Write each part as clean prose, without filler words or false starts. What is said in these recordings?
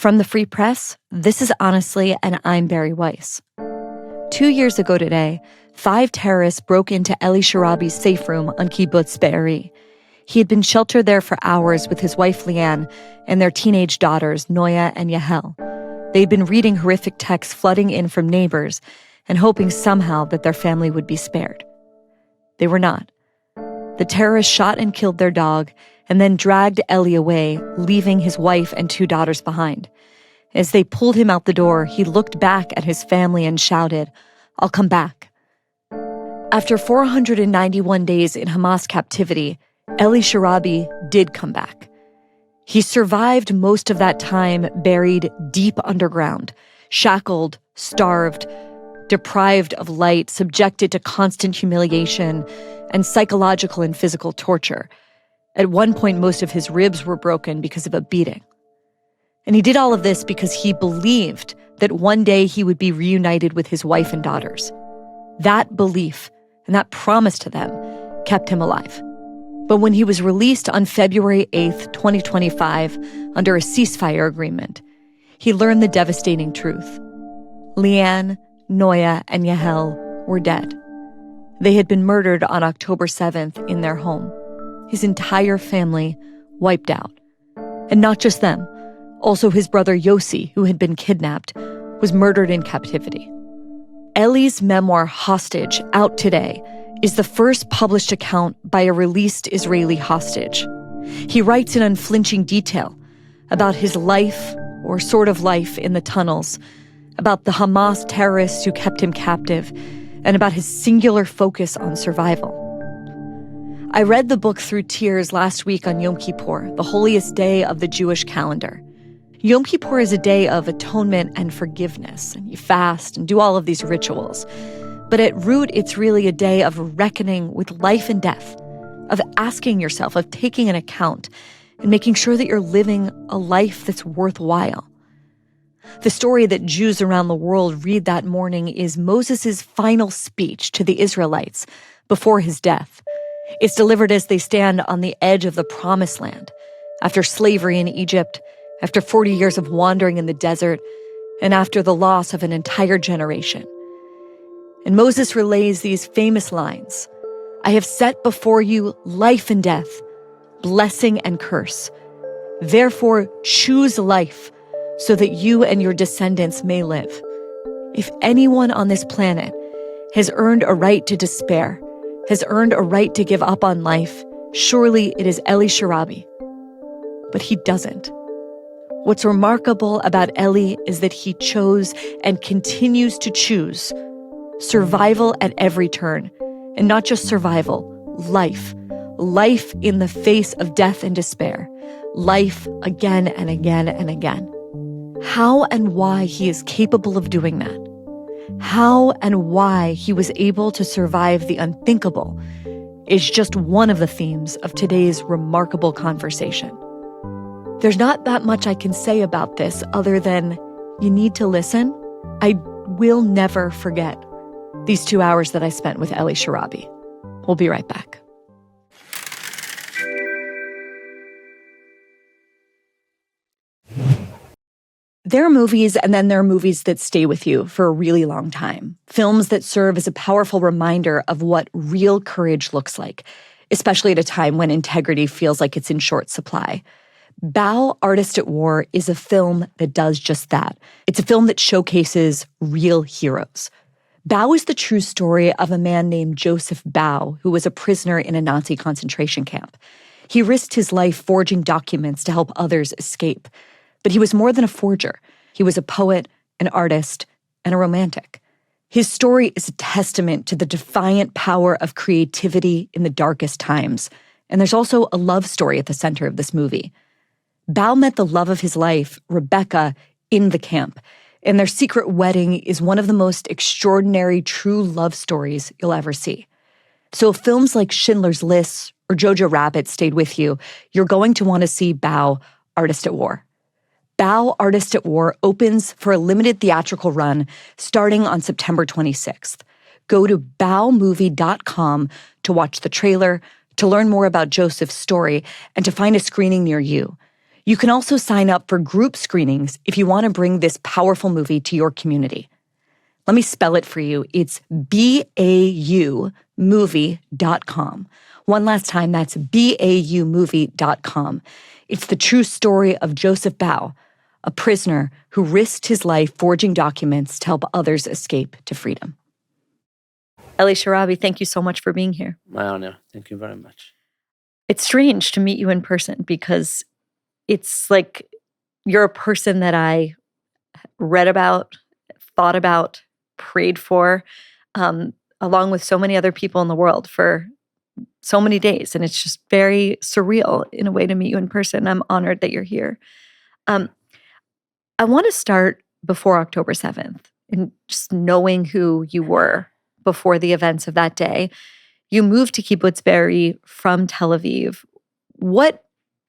From the Free Press, this is Honestly, and I'm Barry Weiss. 2 years ago today, 5 terrorists broke into Eli Sharabi's safe room on Kibbutz Be'eri. He had been sheltered there for hours with his wife Lianne and their teenage daughters, Noiya and Yahel. They'd been reading horrific texts flooding in from neighbors and hoping somehow that their family would be spared. They were not. The terrorists shot and killed their dog and then dragged Eli away, leaving his wife and 2 daughters behind. As they pulled him out the door, he looked back at his family and shouted, "I'll come back." After 491 days in Hamas captivity, Eli Sharabi did come back. He survived most of that time buried deep underground, shackled, starved, deprived of light, subjected to constant humiliation and psychological and physical torture. At one point, most of his ribs were broken because of a beating. And he did all of this because he believed that one day he would be reunited with his wife and daughters. That belief and that promise to them kept him alive. But when he was released on February 8th, 2025, under a ceasefire agreement, he learned the devastating truth. Lianne, Noiya, and Yahel were dead. They had been murdered on October 7th in their home. His entire family wiped out. And not just them. Also his brother Yossi, who had been kidnapped, was murdered in captivity. Eli's memoir, Hostage, out today, is the first published account by a released Israeli hostage. He writes in unflinching detail about his life, or sort of life, in the tunnels, about the Hamas terrorists who kept him captive, and about his singular focus on survival. I read the book through tears last week on Yom Kippur, the holiest day of the Jewish calendar. Yom Kippur is a day of atonement and forgiveness, and you fast and do all of these rituals. But at root, it's really a day of reckoning with life and death, of asking yourself, of taking an account, and making sure that you're living a life that's worthwhile. The story that Jews around the world read that morning is Moses' final speech to the Israelites before his death. It's delivered as they stand on the edge of the Promised Land, after slavery in Egypt, after 40 years of wandering in the desert, and after the loss of an entire generation. And Moses relays these famous lines, "I have set before you life and death, blessing and curse. Therefore choose life, so that you and your descendants may live. If anyone on this planet has earned a right to despair, has earned a right to give up on life, surely it is Eli Sharabi." But he doesn't. What's remarkable about Eli is that he chose and continues to choose survival at every turn. And not just survival, life. Life in the face of death and despair. Life again and again and again. How and why he is capable of doing that, how and why he was able to survive the unthinkable, is just one of the themes of today's remarkable conversation. There's not that much I can say about this other than you need to listen. I will never forget these 2 hours that I spent with Eli Sharabi. We'll be right back. There are movies, and then there are movies that stay with you for a really long time. Films that serve as a powerful reminder of what real courage looks like, especially at a time when integrity feels like it's in short supply. Bao, Artist at War is a film that does just that. It's a film that showcases real heroes. Bao is the true story of a man named Joseph Bao, who was a prisoner in a Nazi concentration camp. He risked his life forging documents to help others escape. But he was more than a forger. He was a poet, an artist, and a romantic. His story is a testament to the defiant power of creativity in the darkest times. And there's also a love story at the center of this movie. Bao met the love of his life, Rebecca, in the camp. And their secret wedding is one of the most extraordinary true love stories you'll ever see. So if films like Schindler's List or Jojo Rabbit stayed with you, you're going to want to see Bao, Artist at War. Bao, Artist at War opens for a limited theatrical run starting on September 26th. Go to baomovie.com to watch the trailer, to learn more about Joseph's story, and to find a screening near you. You can also sign up for group screenings if you want to bring this powerful movie to your community. Let me spell it for you. It's BAUmovie.com. One last time, that's BAUmovie.com. It's the true story of Joseph Bao, a prisoner who risked his life forging documents to help others escape to freedom. Eli Sharabi, thank you so much for being here. My honor. Thank you very much. It's strange to meet you in person because it's like you're a person that I read about, thought about, prayed for, along with so many other people in the world for so many days. And it's just very surreal in a way to meet you in person. I'm honored that you're here. I want to start before October 7th and just knowing who you were before the events of that day. You moved to Kibbutz Be'eri from Tel Aviv. What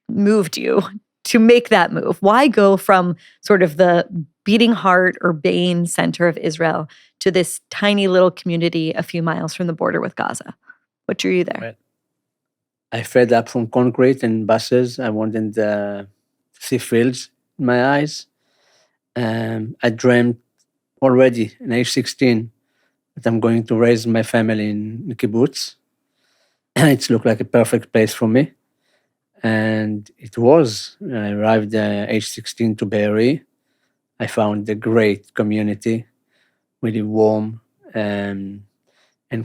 moved you to make that move? Why go from sort of the beating heart, urbane center of Israel to this tiny little community a few miles from the border with Gaza? What drew you there? Well, I fed up from concrete and buses. I wanted to see fields in my eyes. I dreamed already in age 16 that I'm going to raise my family in the kibbutz. It looked like a perfect place for me. And it was. I arrived at age 16 to Be'eri. I found a great community, really warm and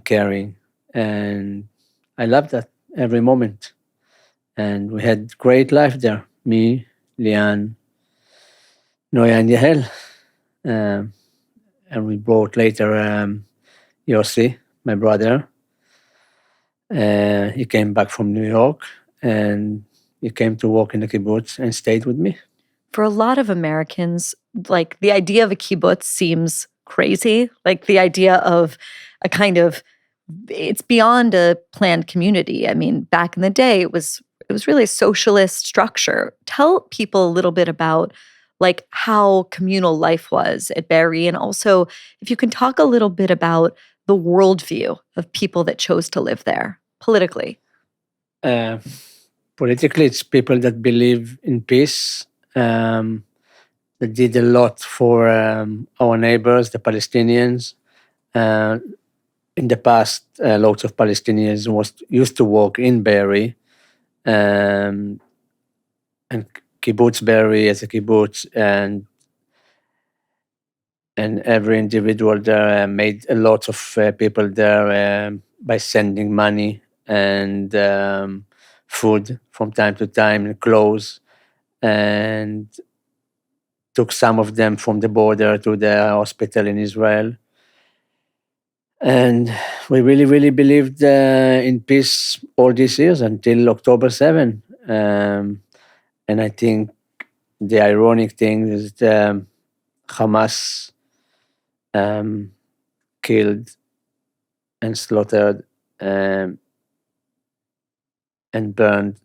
caring. And I loved that every moment. And we had great life there. Me, Lianne, Noiya and Yahel. And we brought later Yossi, my brother. He came back from New York and he came to work in the kibbutz and stayed with me. For a lot of Americans, like the idea of a kibbutz seems crazy. Like the idea of a kind of, it's beyond a planned community. I mean, back in the day, it was really a socialist structure. Tell people a little bit about like how communal life was at Be'eri, and also if you can talk a little bit about the worldview of people that chose to live there politically. Politically, it's people that believe in peace, that did a lot for our neighbors, the Palestinians. In the past, lots of Palestinians used to work in Be'eri, and Kibbutz Be'eri as a kibbutz, and every individual there made a lot of people there by sending money and food from time to time and clothes, and took some of them from the border to the hospital in Israel. And we really, really believed in peace all these years until October 7. And I think the ironic thing is that Hamas killed and slaughtered and burned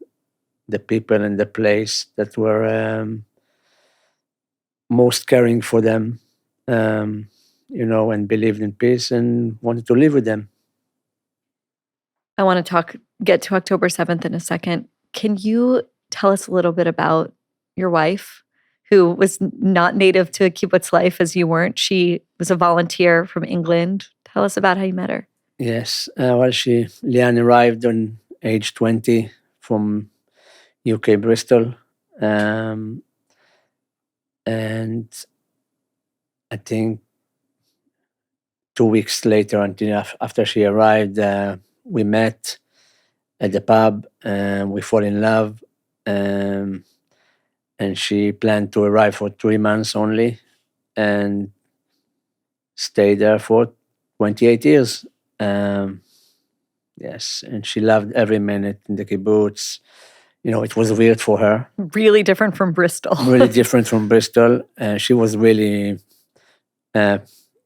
the people and the place that were most caring for them, and believed in peace and wanted to live with them. I want to get to October 7th in a second. Can you tell us a little bit about your wife, who was not native to kibbutz life as you weren't? She was a volunteer from England. Tell us about how you met her. Yes. Lianne arrived on age 20 from UK, Bristol. And I think 2 weeks later, after she arrived, we met at the pub and we fall in love. And she planned to arrive for 3 months only and stay there for 28 years. Yes, and she loved every minute in the kibbutz. It was weird for her. Really different from Bristol. Really different from Bristol. She was really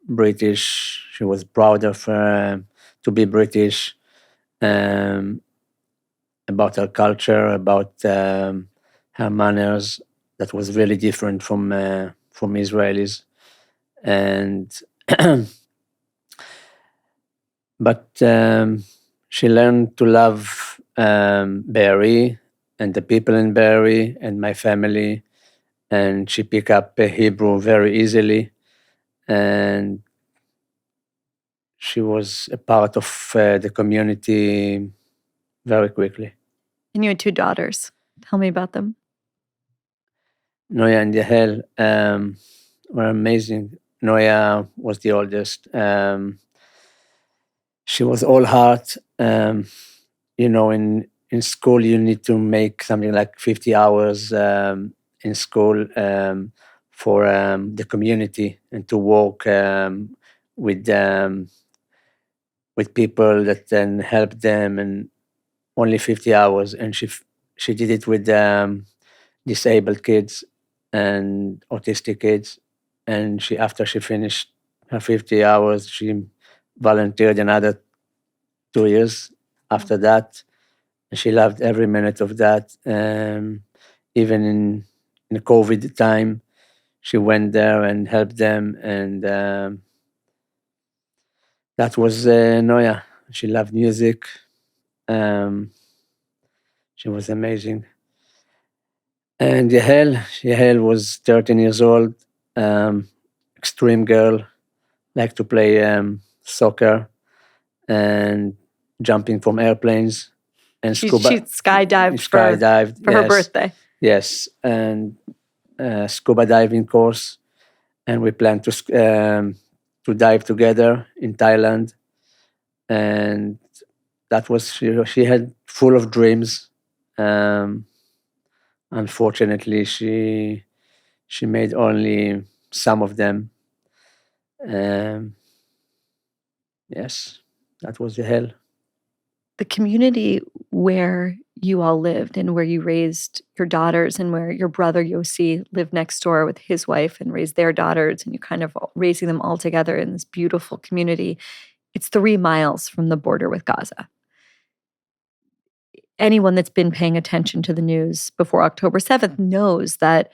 British. She was proud of to be British, about her culture, about her manners. That was really different from Israelis, and but she learned to love Be'eri and the people in Be'eri and my family, and she picked up Hebrew very easily, and she was a part of the community very quickly. And you had two daughters. Tell me about them. Noiya and Yahel were amazing. Noiya was the oldest. She was all heart. In school, you need to make something like 50 hours in school for the community and to work with with people that then help them, and only 50 hours. And she did it with disabled kids and autistic kids. And after she finished her 50 hours, she volunteered another 2 years after that. And she loved every minute of that. Even in the COVID time, she went there and helped them. And that was Noiya. She loved music. She was amazing. And Yahel was 13 years old, extreme girl, liked to play soccer and jumping from airplanes and She scuba. skydived skydived for her birthday. Yes, and scuba diving course, and we planned to dive together in Thailand, and that was she had full of dreams. Unfortunately, she made only some of them. Yes, that was the hell. The community where you all lived and where you raised your daughters and where your brother Yossi lived next door with his wife and raised their daughters, and you kind of raising them all together in this beautiful community. It's 3 miles from the border with Gaza. Anyone that's been paying attention to the news before October 7th knows that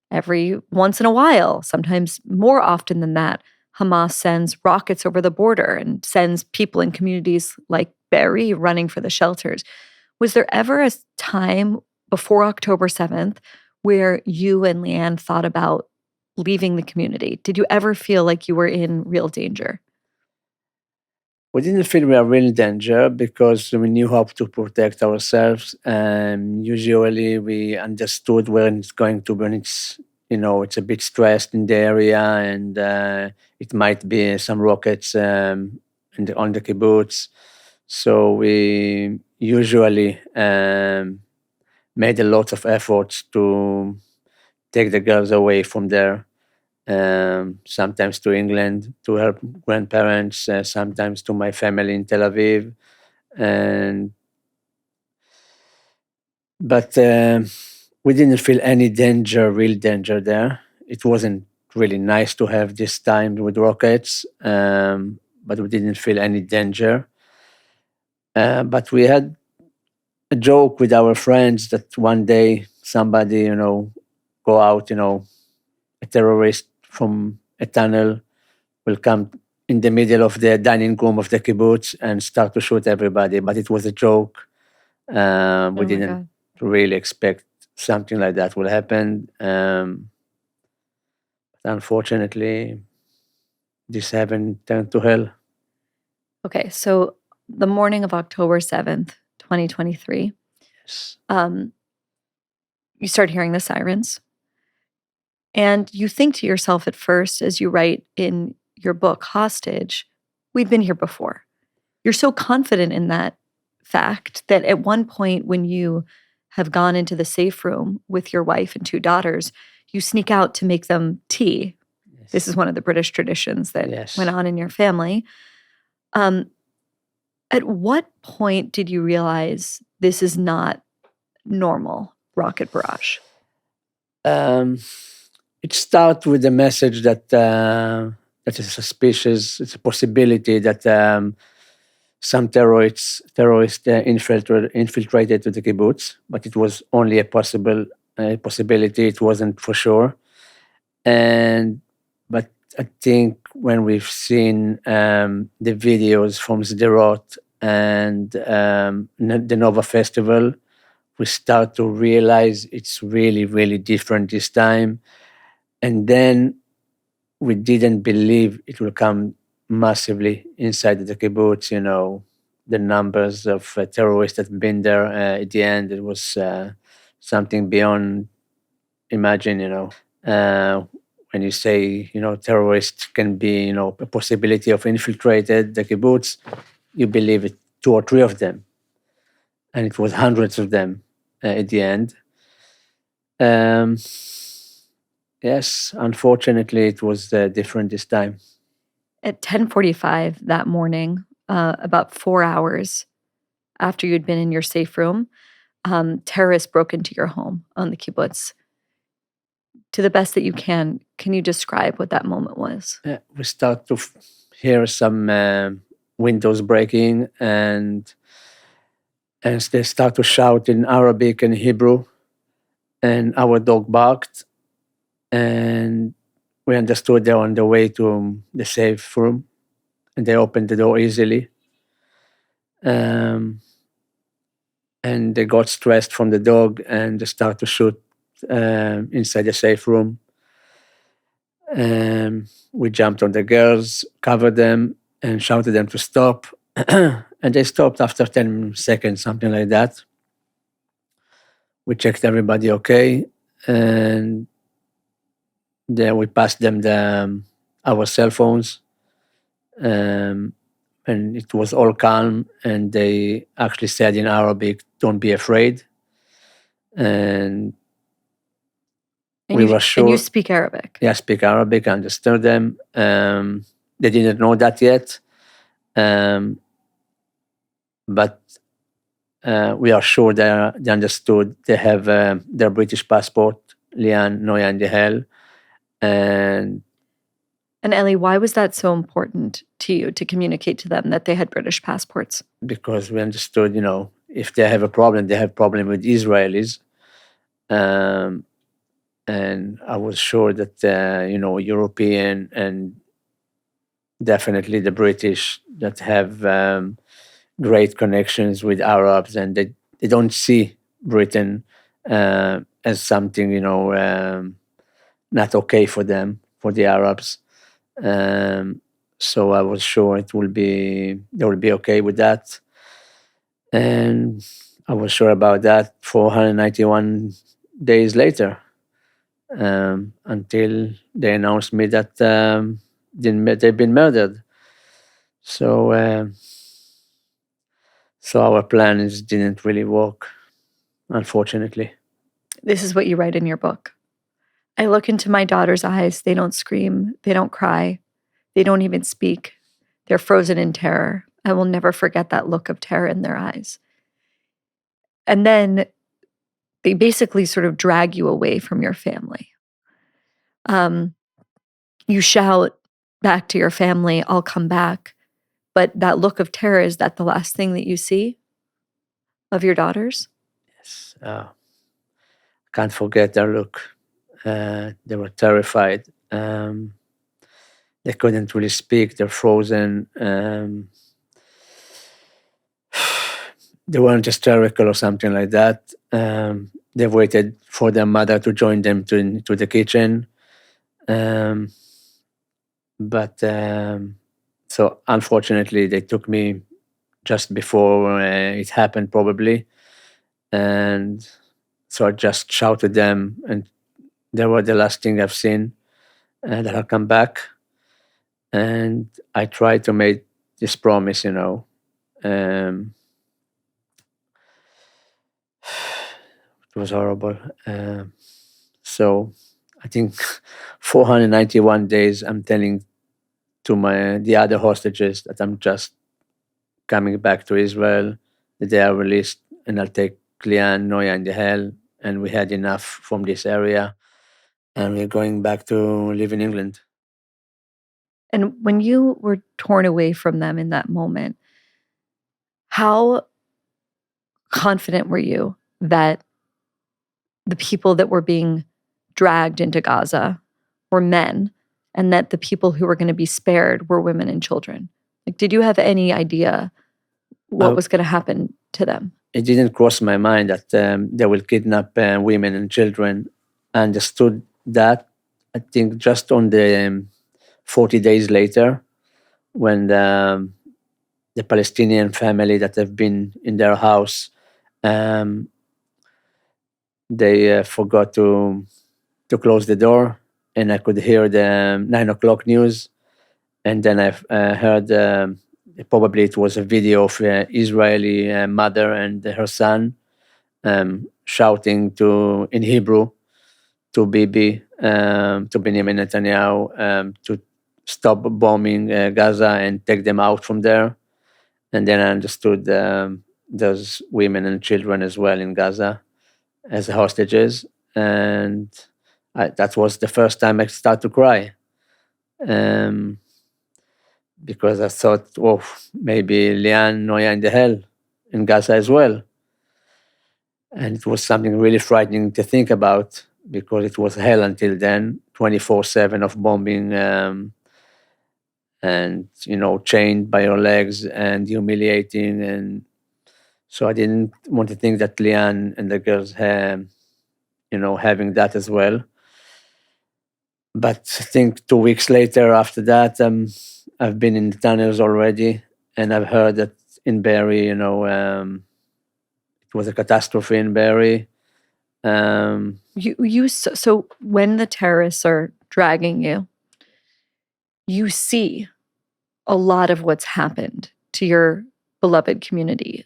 every once in a while, sometimes more often than that, Hamas sends rockets over the border and sends people in communities like Be'eri running for the shelters. Was there ever a time before October 7th where you and Lianne thought about leaving the community? Did you ever feel like you were in real danger? We didn't feel we are really in danger because we knew how to protect ourselves. Usually we understood when it's going to, when it's a bit stressed in the area, and it might be some rockets on the kibbutz. So we usually made a lot of efforts to take the girls away from there. Sometimes to England to help grandparents, sometimes to my family in Tel Aviv, but we didn't feel any danger, real danger there. It wasn't really nice to have this time with rockets, but we didn't feel any danger. But we had a joke with our friends that one day somebody, go out, a terrorist from a tunnel will come in the middle of the dining room of the kibbutz and start to shoot everybody. But it was a joke. We didn't really expect something like that will happen. Unfortunately, this heaven turned to hell. Okay, so the morning of October 7th, 2023, Yes. You start hearing the sirens. And you think to yourself at first, as you write in your book, Hostage, we've been here before. You're so confident in that fact that at one point when you have gone into the safe room with your wife and 2 daughters, you sneak out to make them tea. Yes. This is one of the British traditions that went on in your family. At what point did you realize this is not normal rocket barrage? It starts with the message that that is suspicious. It's a possibility that some terrorists infiltrated to the kibbutz, but it was only a possibility. It wasn't for sure. But I think when we've seen the videos from Sderot and the Nova Festival, we start to realize it's really, really different this time. And then we didn't believe it will come massively inside the kibbutz. The numbers of terrorists that have been there. At the end, it was something beyond imagine. When you say terrorists can be a possibility of infiltrated the kibbutz, you believe it, two or three of them, and it was hundreds of them at the end. Um, yes, unfortunately, it was different this time. At 10:45 that morning, about 4 hours after you'd been in your safe room, terrorists broke into your home on the kibbutz. To the best that you can you describe what that moment was? We start to hear some windows breaking, and they start to shout in Arabic and Hebrew, and our dog barked, and we understood they're on the way to the safe room, and they opened the door easily. And they got stressed from the dog, and they start to shoot inside the safe room. We jumped on the girls, covered them, and shouted them to stop. And they stopped after 10 seconds, something like that. We checked everybody okay, and then we passed them our cell phones. And it was all calm, and they actually said in Arabic, "Don't be afraid." And we were sure. And you speak Arabic? Yeah, I speak Arabic, I understood them. They didn't know that yet. But we are sure they understood. They have their British passport, Lianne, Noiya and Yahel. And Eli, why was that so important to you to communicate to them that they had British passports? Because we understood, if they have a problem, they have problem with Israelis. And I was sure that, European and definitely the British that have great connections with Arabs, and they don't see Britain as something, not okay for them, for the Arabs. So I was sure they will be okay with that. And I was sure about that 491 days later, until they announced me that they've been murdered. So our plans didn't really work, unfortunately. This is what you write in your book. I look into my daughter's eyes. They don't scream. They don't cry. They don't even speak. They're frozen in terror. I will never forget that look of terror in their eyes. And then they basically sort of drag you away from your family. You shout back to your family, "I'll come back." But that look of terror, is that the last thing that you see of your daughters? Yes. Can't forget their look. They were terrified. They couldn't really speak. They're frozen. They weren't hysterical or something like that. They waited for their mother to join them to the kitchen. But so unfortunately, they took me just before it happened, probably. And so I just shouted them, and they were the last thing I've seen, that I'll come back. And I tried to make this promise, it was horrible. So I think 491 days I'm telling to the other hostages that I'm just coming back to Israel the day I released, and I'll take Lianne, Noiya and Yahel, and we had enough from this area, and we're going back to live in England. And when you were torn away from them in that moment, how confident were you that the people that were being dragged into Gaza were men, and that the people who were going to be spared were women and children? Like, did you have any idea what was going to happen to them? It didn't cross my mind that they will kidnap women and children. I understood that, I think, just on the 40 days later, when the Palestinian family that have been in their house, they forgot to close the door, and I could hear the 9 o'clock news. And then I heard, probably it was a video of Israeli mother and her son shouting in Hebrew to Bibi, to Benjamin Netanyahu, to stop bombing Gaza and take them out from there. And then I understood there's women and children as well in Gaza as hostages. And that was the first time I started to cry. Because I thought, oh, maybe Lianne, Noiya and Yahel in Gaza as well. And it was something really frightening to think about, because it was hell until then, 24/7 of bombing, and, chained by your legs and humiliating. And so I didn't want to think that Lianne and the girls having that as well. But I think 2 weeks later after that, I've been in the tunnels already, and I've heard that in Be'eri, it was a catastrophe in Be'eri. So when the terrorists are dragging you, you see a lot of what's happened to your beloved community.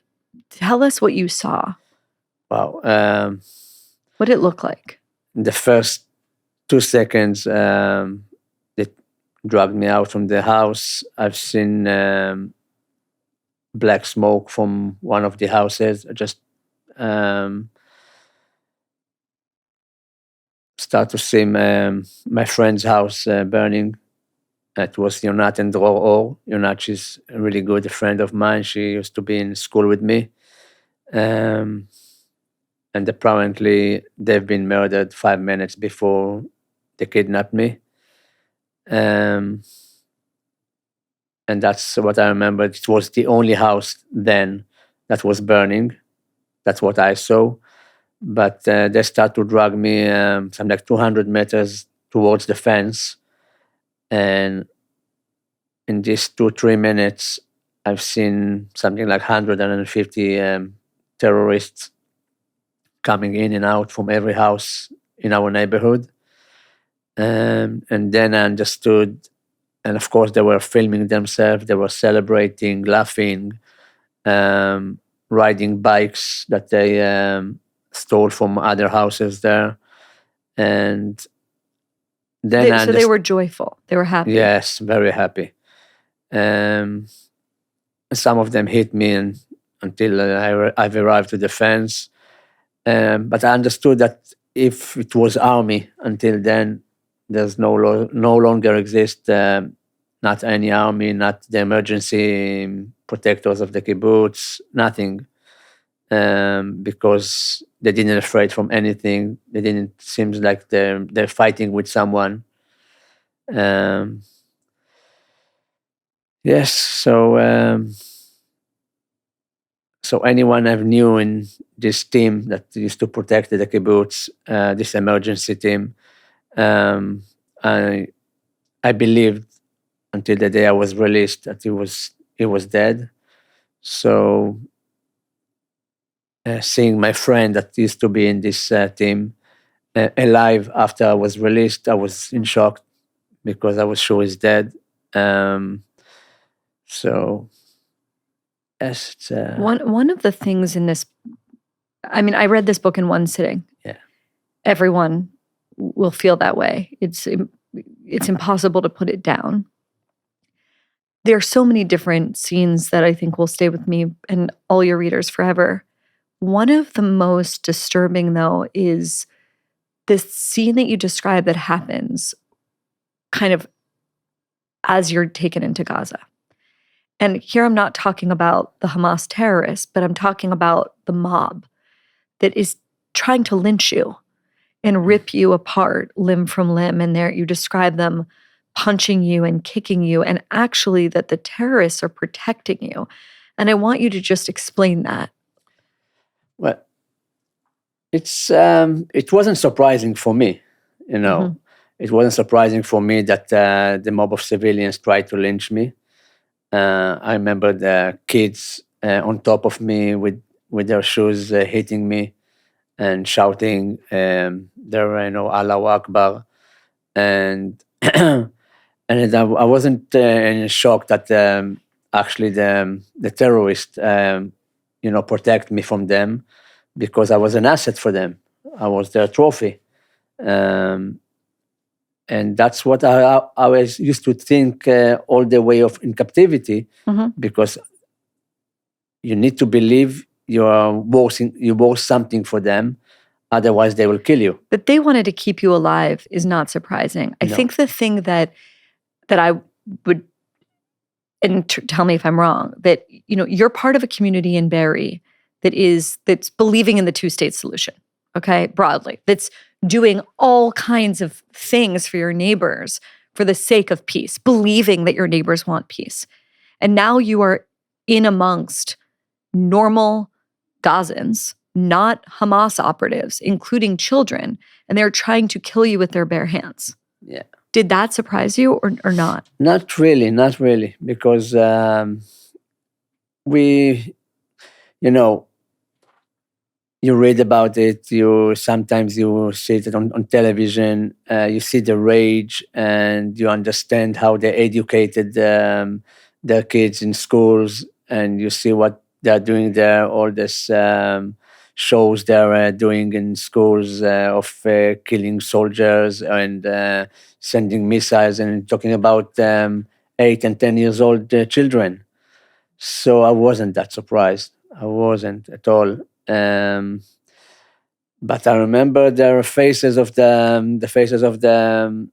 Tell us what you saw. Wow. What did it look like? The first 2 seconds, they dragged me out from the house. I've seen black smoke from one of the houses. I just start to see my friend's house burning. It was Yonat and Dror. Yonat, she's a really good friend of mine. She used to be in school with me. And apparently they've been murdered 5 minutes before they kidnapped me. And that's what I remember. It was the only house then that was burning. That's what I saw. But they start to drag me some like 200 meters towards the fence. And in these 2-3 minutes, I've seen something like 150 terrorists coming in and out from every house in our neighborhood. And then I understood, and of course they were filming themselves, they were celebrating, laughing, riding bikes that they stole from other houses there. And then they were joyful. They were happy. Yes, very happy. Some of them hit me until I've arrived to the fence. But I understood that if it was army until then, there's no longer exist, not any army, not the emergency protectors of the kibbutz, nothing, because they didn't afraid from anything. They didn't seem like they're fighting with someone. Yes, so anyone I knew in this team that used to protect the kibbutz, this emergency team, I believed until the day I was released that he was dead. So seeing my friend that used to be in this team alive after I was released, I was in shock because I was sure he's dead. So yes, it's, one of the things in this, I mean, I read this book in one sitting. Yeah. Everyone will feel that way. It's impossible to put it down. There are so many different scenes that I think will stay with me and all your readers forever. One of the most disturbing, though, is this scene that you describe that happens kind of as you're taken into Gaza. And here I'm not talking about the Hamas terrorists, but I'm talking about the mob that is trying to lynch you and rip you apart limb from limb. And there you describe them punching you and kicking you, and actually that the terrorists are protecting you. And I want you to just explain that Well, it wasn't surprising for me, you know. Mhm. It wasn't surprising for me that the mob of civilians tried to lynch me. I remember the kids on top of me with their shoes hitting me and shouting their, Allahu Akbar. And and I wasn't in shock that actually the terrorists, protect me from them, because I was an asset for them. I was their trophy. Um, and that's what I was used to think all the way of in captivity, Mhm. because you need to believe you're worth something for them, otherwise they will kill you. That they wanted to keep you alive is not surprising. I No. think the thing that I would, and tell me if I'm wrong, that you're part of a community in Be'eri that's believing in the two-state solution, okay, broadly, that's doing all kinds of things for your neighbors for the sake of peace, believing that your neighbors want peace. And now you are in amongst normal Gazans, not Hamas operatives, including children, and they're trying to kill you with their bare hands. Yeah. Did that surprise you or not? Not really, because we, you read about it. Sometimes you see it on television. You see the rage, and you understand how they educated their kids in schools, and you see what they're doing there. All this shows they're doing in schools of killing soldiers and sending missiles, and talking about 8 and 10 years old children. So I wasn't that surprised. I wasn't at all. But I remember the faces of the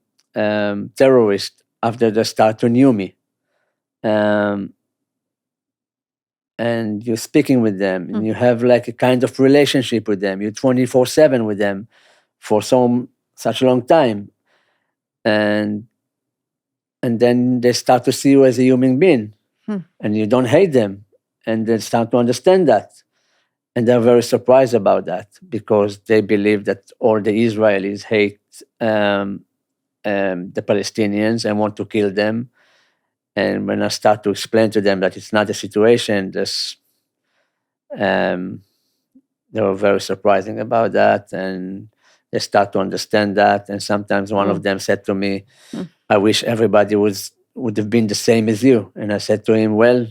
terrorists after they start to knew me, um, and you're speaking with them, and you have like a kind of relationship with them. You're 24/7 with them for such a long time, and then they start to see you as a human being, and you don't hate them, and they start to understand that. And they're very surprised about that, because they believe that all the Israelis hate the Palestinians and want to kill them. And when I start to explain to them that it's not the situation, um, they were very surprising about that, and they start to understand that. And sometimes one of them said to me, "I wish everybody would have been the same as you." And I said to him, "Well,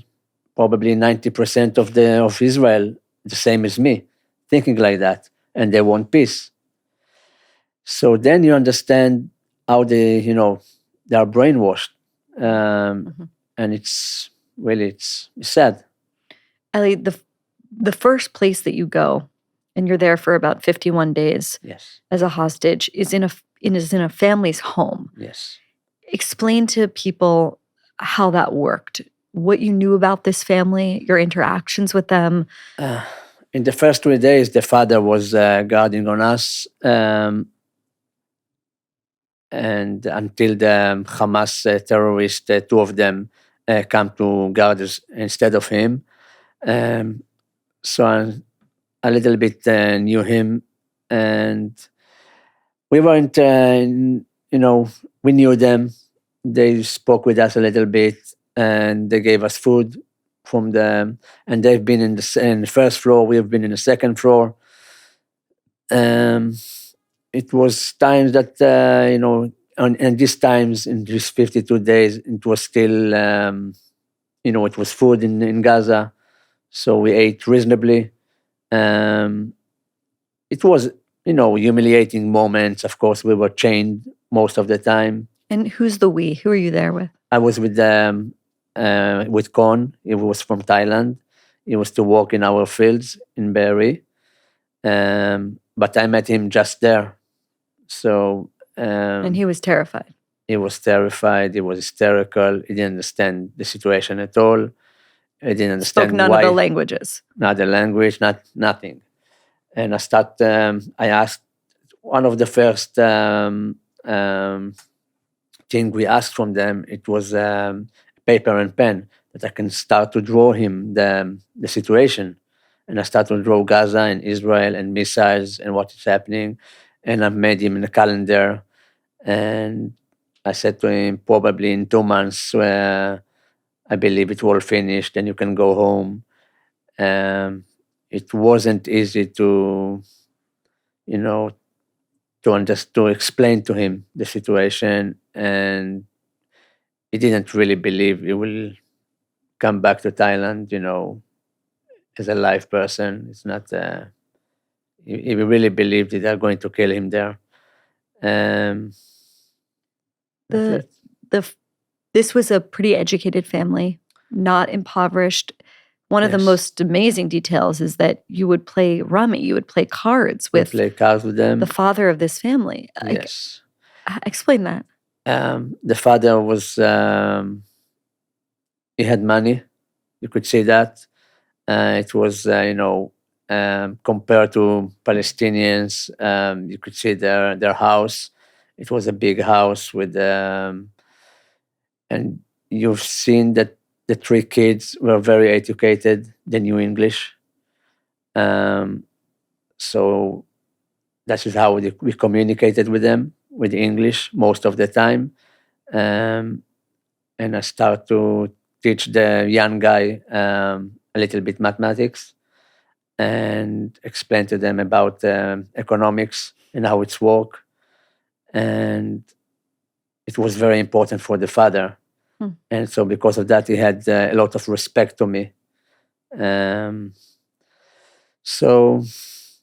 probably 90% of Israel the same as me, thinking like that, and they want peace." So then you understand how they are brainwashed, and it's sad. Eli, the first place that you go, and you're there for about 51 days Yes, as a hostage, is in a family's home. yes. Explain to people how that worked, what you knew about this family, your interactions with them. In the first 3 days, the father was guarding on us, and until the Hamas terrorists, two of them, come to guard us instead of him. So I a little bit knew him, and we weren't, we knew them. They spoke with us a little bit, and they gave us food from them. And they've been in the first floor. We have been in the second floor. It was times that and these times in these 52 days, it was still it was food in Gaza, so we ate reasonably. It was humiliating moments. Of course, we were chained most of the time. And who's the we? Who are you there with? I was with Kon. He was from Thailand. He was to work in our fields in Be'eri, but I met him just there. So And he was terrified. he was terrified. He was hysterical. He didn't understand the situation at all. He didn't understand Spoke none why. of the languages. Not the language, nothing. And I asked, one of the first thing we asked from them, it was paper and pen, that I can start to draw him the situation. And I started to draw Gaza and Israel and missiles and what is happening. And I made him in a calendar. And I said to him, probably in 2 months, I believe it will finish, then you can go home. It wasn't easy to, you know, to explain to him the situation, and he didn't really believe he will come back to Thailand, as a live person. It's not. He really believed that they're going to kill him there. That's The it. the this was a pretty educated family, not impoverished. One of the Yes. most amazing details is that you would play rummy, you would play cards We with play cards with them. the father of this family. Yes. Explain that. The father was. He had money. You could say that. It was, compared to Palestinians, you could see their house. It was a big house with, and you've seen that the three kids were very educated. They knew English. So that is how we communicated with them with English most of the time. And I start to teach the young guy a little bit mathematics and explain to them about economics and how it's work. And it was very important for the father. And so because of that, he had a lot of respect to me. So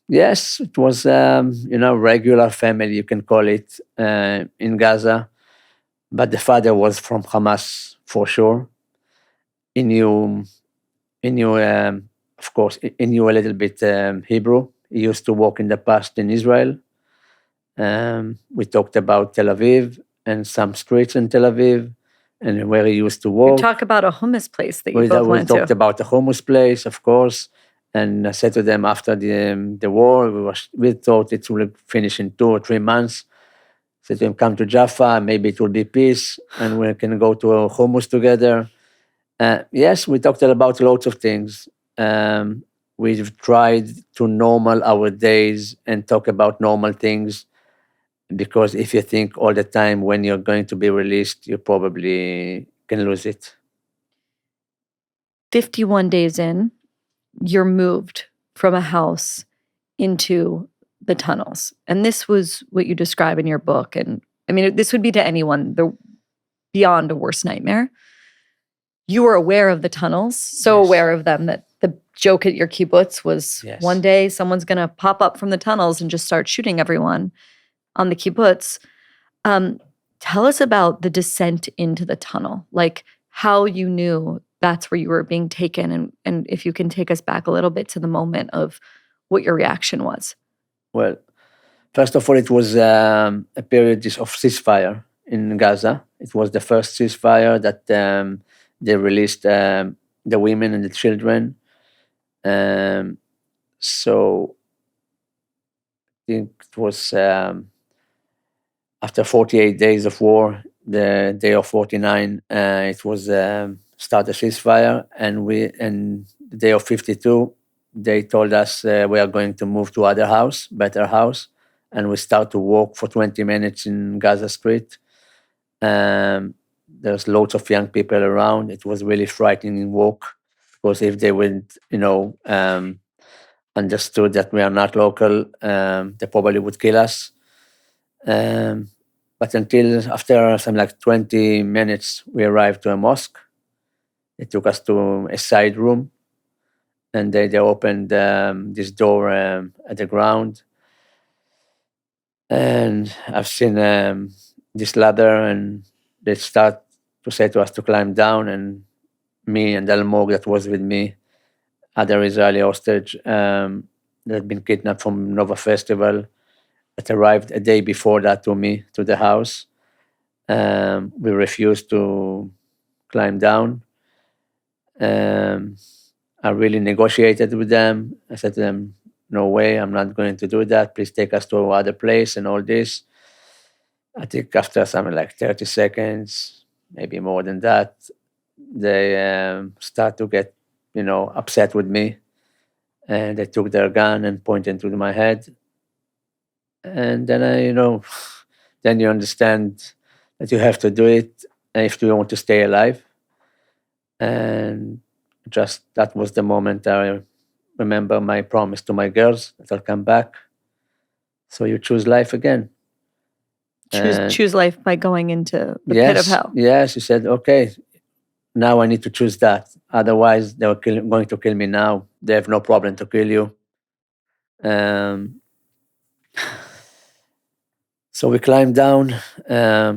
yes, it was, regular family, you can call it, in Gaza. But the father was from Hamas for sure. He knew, of course, he knew a little bit Hebrew. He used to work in the past in Israel. We talked about Tel Aviv and some streets in Tel Aviv and where he used to You work. talk about a hummus place that you We both went talked to. about the hummus place, of course. And I said to them after the war, we thought it would finish in 2 or 3 months. I said to him, come to Jaffa, maybe it will be peace, and we can go to a hummus together. Yes, we talked about lots of things. We've tried to normal our days and talk about normal things, because if you think all the time when you're going to be released, you probably can lose it. 51 days in, you're moved from a house into the tunnels. And this was what you describe in your book. And I mean, this would be to anyone beyond a worst nightmare. You were aware of the tunnels, so Yes. aware of them that the joke at your kibbutz was Yes. one day someone's going to pop up from the tunnels and just start shooting everyone on the kibbutz. Tell us about the descent into the tunnel, like how you knew that's where you were being taken, and if you can take us back a little bit to the moment of what your reaction was. Well, first of all, it was a period of ceasefire in Gaza. It was the first ceasefire that they released the women and the children. So I think it was after 48 days of war, the day of 49, it was start a ceasefire, and the day of 52, they told us we are going to move to other house, better house, and we start to walk for 20 minutes in Gaza Street. There's lots of young people around. It was really frightening walk, because if they would, understood that we are not local, they probably would kill us. But until after some like 20 minutes, we arrived to a mosque. They took us to a side room, and they opened this door at the ground. And I've seen this ladder, and they start to say to us to climb down. And me and Almog, that was with me, other Israeli hostage that had been kidnapped from Nova Festival, that arrived a day before that to me, to the house. We refused to climb down. I really negotiated with them. I said to them, no way, I'm not going to do that. Please take us to other place and all this. I think after something like 30 seconds, maybe more than that, they start to get, upset with me. and they took their gun and pointed to my head. And then then you understand that you have to do it if you want to stay alive. And just that was the moment I remember my promise to my girls that I'll come back. So you choose life again. Choose life by going into the pit of hell. Yes, you said, okay, now I need to choose that. Otherwise, they were going to kill me now. They have no problem to kill you. So we climbed down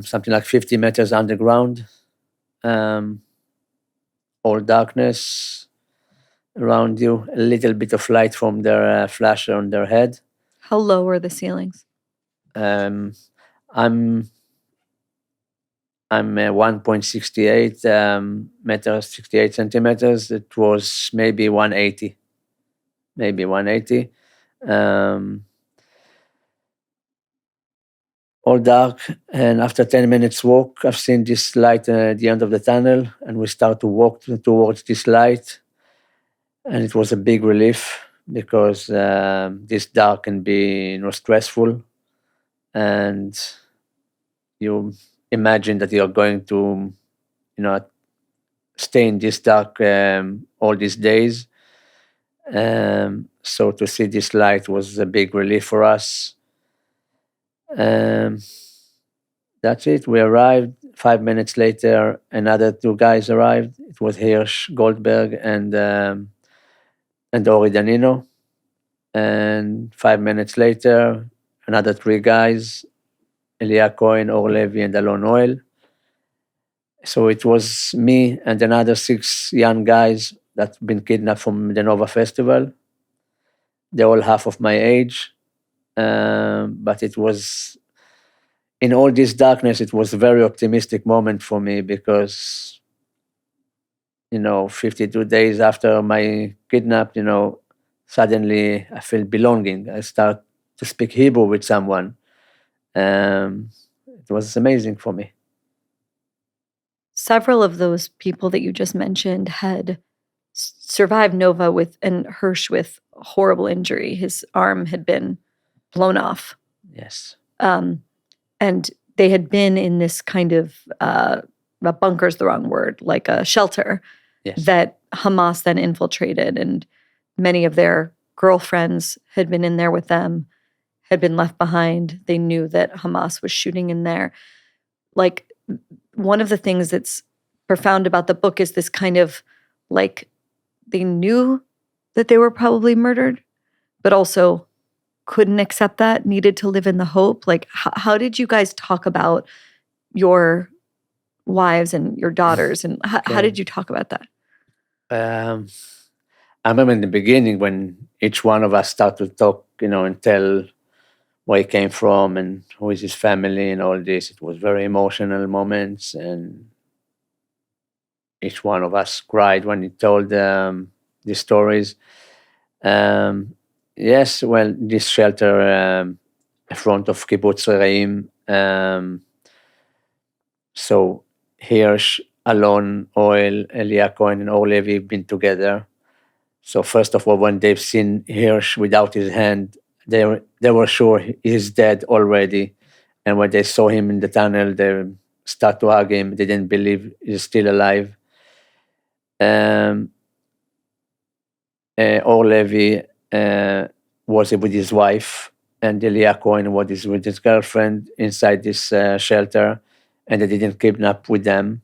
something like 50 meters underground. All darkness around you, a little bit of light from their flasher on their head. How low are the ceilings? I'm 1.68 meters, 68 centimeters. It was maybe 180. All dark, and after 10 minutes walk, I've seen this light at the end of the tunnel, and we start to walk towards this light. And it was a big relief because this dark can be stressful, and you imagine that you're going to stay in this dark all these days. So to see this light was a big relief for us. That's it. We arrived. 5 minutes later, another two guys arrived. It was Hirsch, Goldberg, and Ori Danino. And 5 minutes later, another three guys, Elia Cohen, Or Levy, and Alon Oel. So it was me and another 6 young guys that been kidnapped from the Nova Festival. They're all half of my age. But it was, in all this darkness, it was a very optimistic moment for me because, 52 days after my kidnap, suddenly I feel belonging. I start to speak Hebrew with someone. It was amazing for me. Several of those people that you just mentioned had survived Nova and Hirsch with horrible injury. His arm had been blown off. Yes. And they had been in this kind of, bunker's the wrong word, like a shelter. Yes. That Hamas then infiltrated, and many of their girlfriends had been in there with them, had been left behind. They knew that Hamas was shooting in there. Like, one of the things that's profound about the book is this kind of, like, they knew that they were probably murdered, but also couldn't accept that, needed to live in the hope. Like, how did you guys talk about your wives and your daughters, and how did you talk about that? I remember in the beginning when each one of us started to talk, and tell where he came from and who is his family and all this. It was very emotional moments, and each one of us cried when he told the stories. Yes, well, this shelter in front of Kibbutz Be'eri. So Hirsch, Alon, Oel, Elia Cohen, and Or Levy have been together. So first of all, when they've seen Hirsch without his hand, they were sure he's dead already. And when they saw him in the tunnel, they start to hug him. They didn't believe he's still alive. Or Levy was with his wife, and Elia Cohen was with his girlfriend inside this shelter, and they didn't kidnap with them.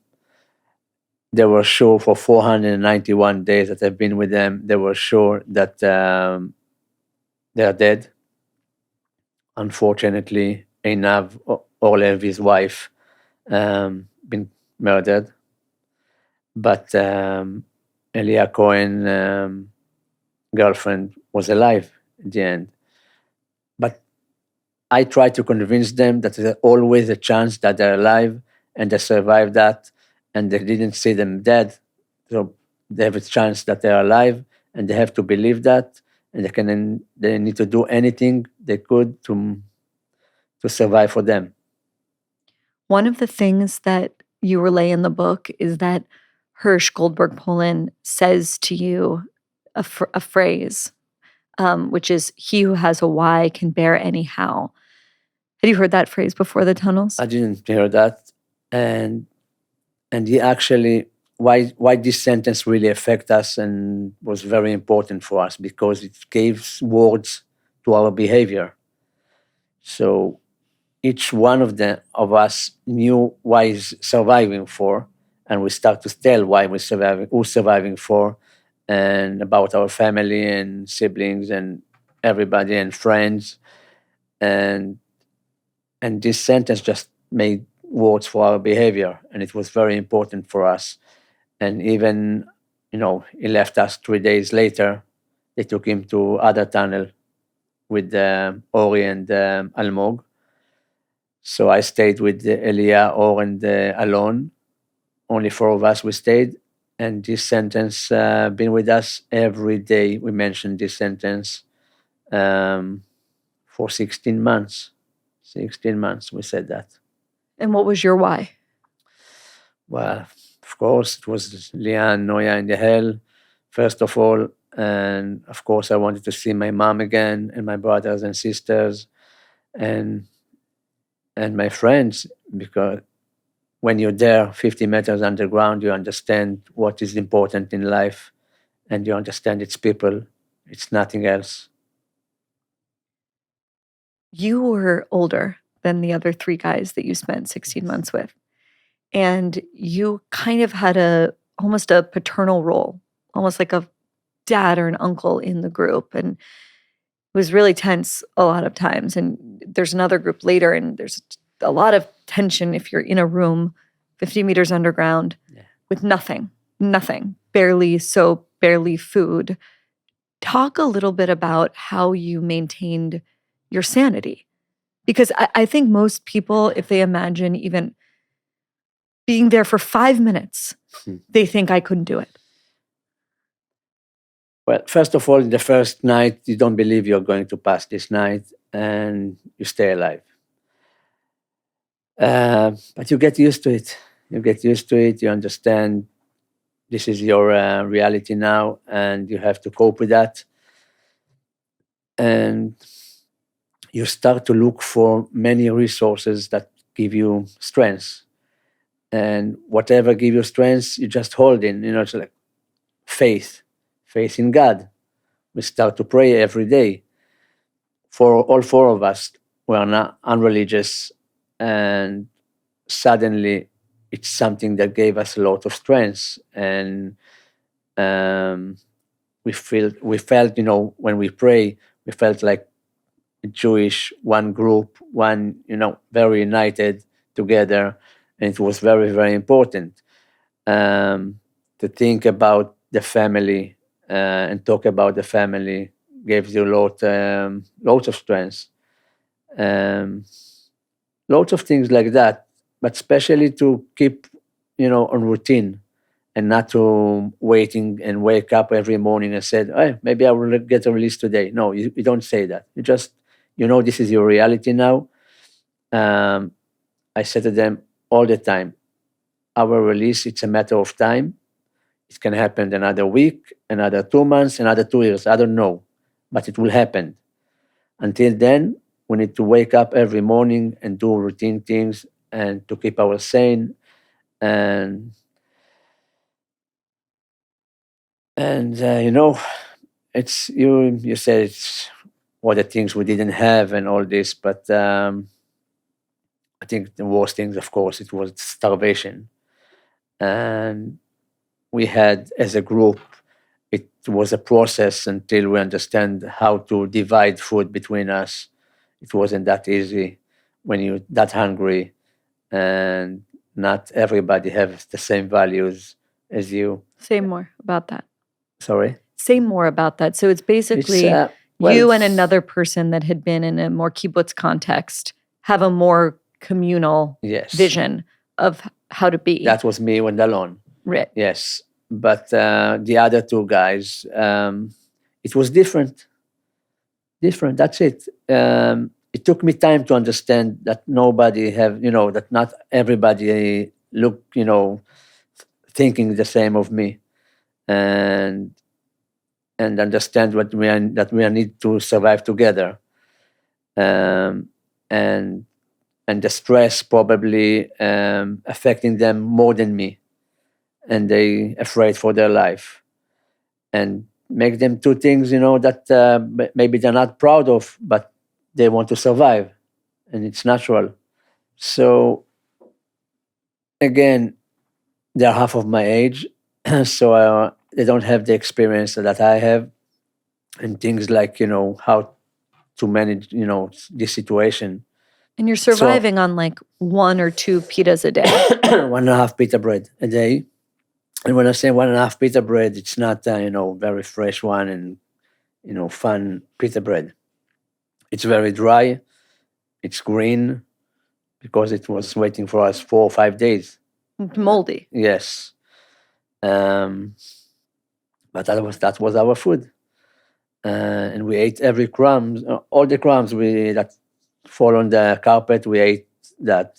They were sure for 491 days that I've been with them. They were sure that they are dead. Unfortunately, Einav, Or Levy's wife, been murdered. But Elia Cohen girlfriend was alive at the end. But I try to convince them that there's always a chance that they're alive and they survived that, and they didn't see them dead. So they have a chance that they're alive, and they have to believe that, and they need to do anything they could to survive for them. One of the things that you relay in the book is that Hirsch Goldberg Polin says to you a phrase which is he who has a why can bear any how. Had you heard that phrase before the tunnels? I didn't hear that. And he actually, why this sentence really affect us and was very important for us, because it gives words to our behavior. So each one of us knew why he's surviving for, and we start to tell why we're surviving, who's surviving for, and about our family and siblings and everybody and friends. And this sentence just made words for our behavior, and it was very important for us. And even, he left us 3 days later. They took him to other tunnel with Ori and Almog. So I stayed with Elia, Or, and Alon. Only four of us we stayed. And this sentence been with us every day. We mentioned this sentence for 16 months. 16 months we said that. And what was your why? Well, of course, it was Lianne, Noiya, and Yahel, first of all. And of course, I wanted to see my mom again, and my brothers and sisters, and my friends, because when you're there 50 meters underground, you understand what is important in life, and you understand it's people, it's nothing else. You were older than the other three guys that you spent 16 months with. And you kind of had almost a paternal role, almost like a dad or an uncle in the group. And it was really tense a lot of times. And there's another group later, and there's a lot of tension if you're in a room 50 meters underground with nothing, barely soap, barely food. Talk a little bit about how you maintained your sanity. Because I think most people, if they imagine even being there for 5 minutes, they think I couldn't do it. Well, first of all, the first night, you don't believe you're going to pass this night, and you stay alive. But you get used to it. You understand this is your reality now, and you have to cope with that. And you start to look for many resources that give you strength. And whatever give you strength, you just hold in. It's like faith in God. We start to pray every day. For all four of us, we are not unreligious, and suddenly it's something that gave us a lot of strength. And we felt, when we pray, we felt like a Jewish, one group, one, very united together. And it was very, very important to think about the family and talk about the family gives you lots of strength. Lots of things like that, but especially to keep, on routine, and not to waiting and wake up every morning and said, hey, maybe I will get a release today. No, you don't say that. You just, this is your reality now. I said to them all the time, our release, it's a matter of time. It can happen another week, another 2 months, another 2 years. I don't know, but it will happen. Until then, we need to wake up every morning and do routine things and to keep ourselves sane. And it's you said it's all the things we didn't have and all this, but I think the worst things, of course, it was starvation. And we had, as a group, it was a process until we understand how to divide food between us. It wasn't that easy when you're that hungry, and not everybody has the same values as you. Say more about that. Sorry? Say more about that. So it's basically you and another person that had been in a more kibbutz context have a more communal vision of how to be. That was me and Alon. Right. Yes. But the other two guys, it was different. That's it. It took me time to understand that nobody that not everybody look, thinking the same of me. And and understand that we need to survive together. Um, and the stress probably affecting them more than me, and they afraid for their life, and make them do things, that maybe they're not proud of, but they want to survive, and it's natural. So again, they're half of my age, so they don't have the experience that I have, and things like how to manage this situation. And you're surviving on like 1 or 2 pitas a day. 1.5 pita bread a day. And when I say 1.5 pita bread, it's not very fresh one and fun pita bread. It's very dry. It's green because it was waiting for us 4 or 5 days. Moldy. Yes. But that was our food. And we ate every crumbs, all the crumbs that fall on the carpet. We ate that.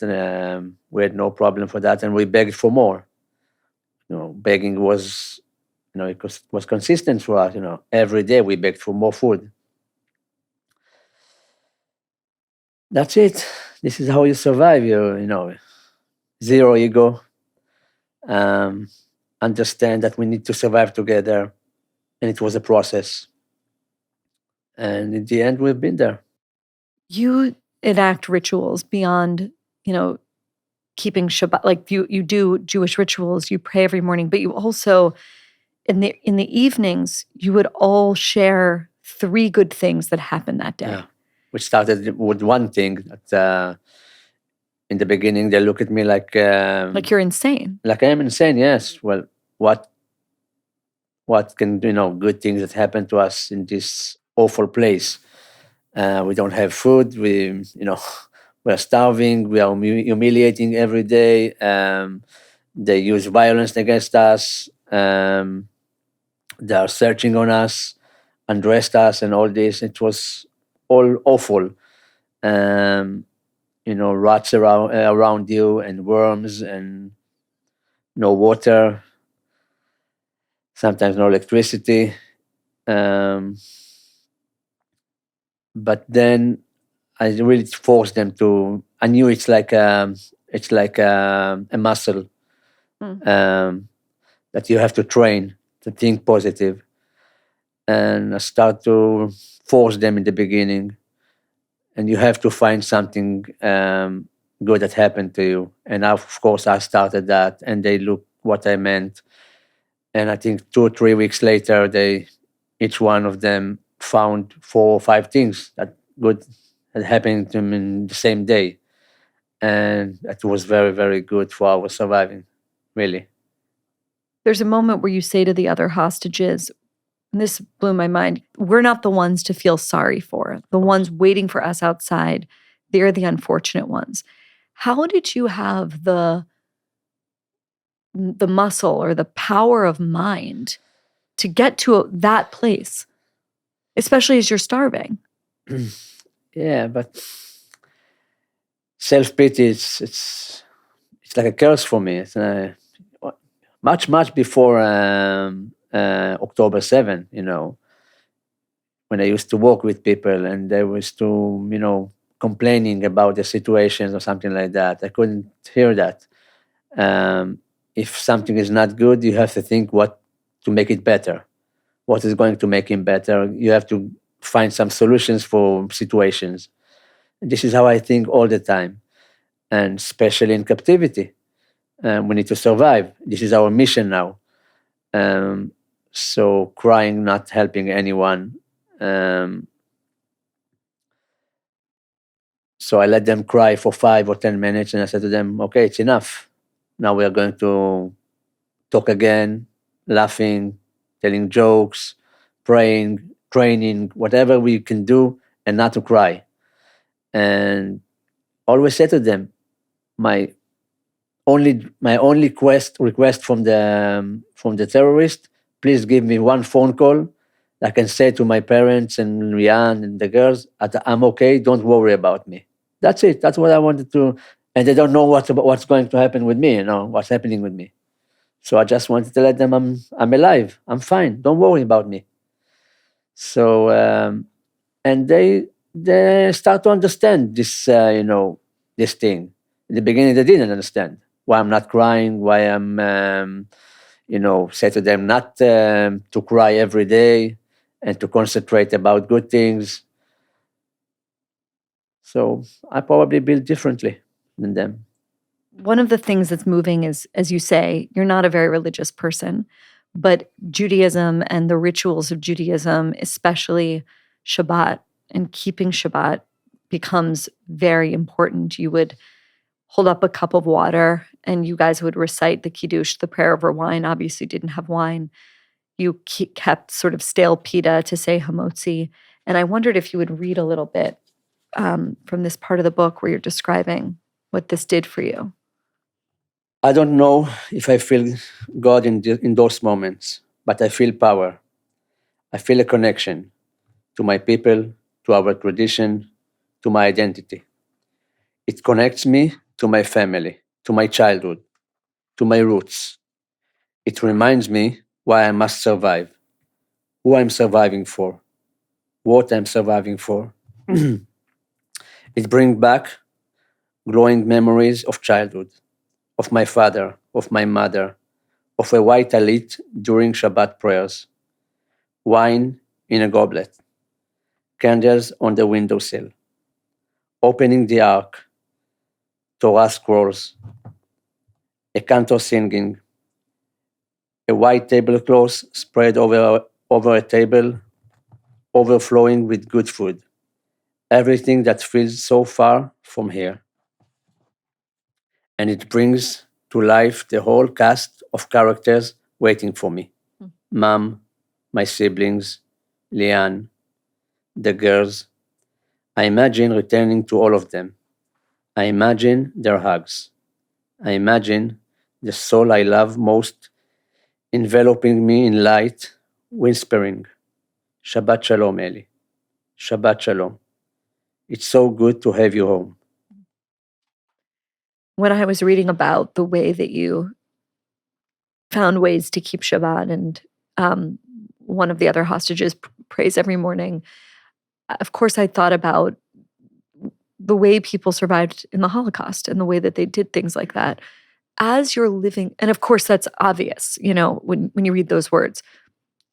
We had no problem for that, and we begged for more. Begging was, it was consistent for us. Every day we begged for more food. That's it. This is how you survive. Zero ego. Understand that we need to survive together, and it was a process. And in the end, we've been there. You enact rituals beyond, keeping Shabbat. Like you do Jewish rituals, you pray every morning, but you also, in the evenings, you would all share 3 good things that happened that day. Yeah. We started with one thing that in the beginning they look at me like you're insane. Like I am insane. Yes. Well, what can good things that happen to us in this awful place? We don't have food. We're starving. We are humiliating every day. They use violence against us. They are searching on us, undressed us, and all this. It was all awful. Rats around you, and worms, and no water. Sometimes no electricity. But then I really forced them to. I knew it's like a muscle that you have to train to think positive, and I start to force them in the beginning. And you have to find something good that happened to you. And of course, I started that, and they look what I meant. And I think 2 or 3 weeks later, each one of them found 4 or 5 things that good had happened to them in the same day. And that was very, very good for our surviving, really. There's a moment where you say to the other hostages, and this blew my mind, we're not the ones to feel sorry for. The ones waiting for us outside, they're the unfortunate ones. How did you have the muscle or the power of mind to get to that place, especially as you're starving? Yeah, but self-pity, it's like a curse for me. It's much before October 7, when I used to work with people and they was to, complaining about the situations or something like that. I couldn't hear that. If something is not good, you have to think what to make it better. What is going to make it better? You have to find some solutions for situations. This is how I think all the time, and especially in captivity. We need to survive. This is our mission now. So crying, not helping anyone. So I let them cry for 5 or 10 minutes, and I said to them, okay, it's enough. Now we are going to talk again, laughing, telling jokes, praying, training, whatever we can do, and not to cry. And always say to them, my only request from the terrorist, please give me one phone call. I can say to my parents and Lianne and the girls, I'm okay, don't worry about me. That's it. That's what I wanted to. And they don't know what's going to happen with me, what's happening with me. So I just wanted to let them, I'm alive, I'm fine, don't worry about me. So, and they start to understand this, this thing. In the beginning, they didn't understand why I'm not crying, why I'm, say to them not to cry every day and to concentrate about good things. So I probably build differently than them. One of the things that's moving is, as you say, you're not a very religious person, but Judaism and the rituals of Judaism, especially Shabbat and keeping Shabbat, becomes very important. You would hold up a cup of water and you guys would recite the Kiddush, the prayer over wine. Obviously, didn't have wine. You kept sort of stale pita to say Hamotzi. And I wondered if you would read a little bit from this part of the book where you're describing what this did for you. I don't know if I feel God in those moments, but I feel power. I feel a connection to my people, to our tradition, to my identity. It connects me to my family, to my childhood, to my roots. It reminds me why I must survive, who I'm surviving for, what I'm surviving for. It brings back glowing memories of childhood, of my father, of my mother, of a white talit during Shabbat prayers, wine in a goblet, candles on the windowsill, opening the ark, Torah scrolls, a cantor singing, a white tablecloth spread over a table, overflowing with good food. Everything that feels so far from here. And it brings to life the whole cast of characters waiting for me. Mom, my siblings, Lianne, the girls. I imagine returning to all of them. I imagine their hugs. I imagine the soul I love most enveloping me in light, whispering, Shabbat Shalom, Eli. Shabbat Shalom. It's so good to have you home. When I was reading about the way that you found ways to keep Shabbat and one of the other hostages prays every morning, of course, I thought about the way people survived in the Holocaust and the way that they did things like that. As you're living, and of course, that's obvious, when you read those words.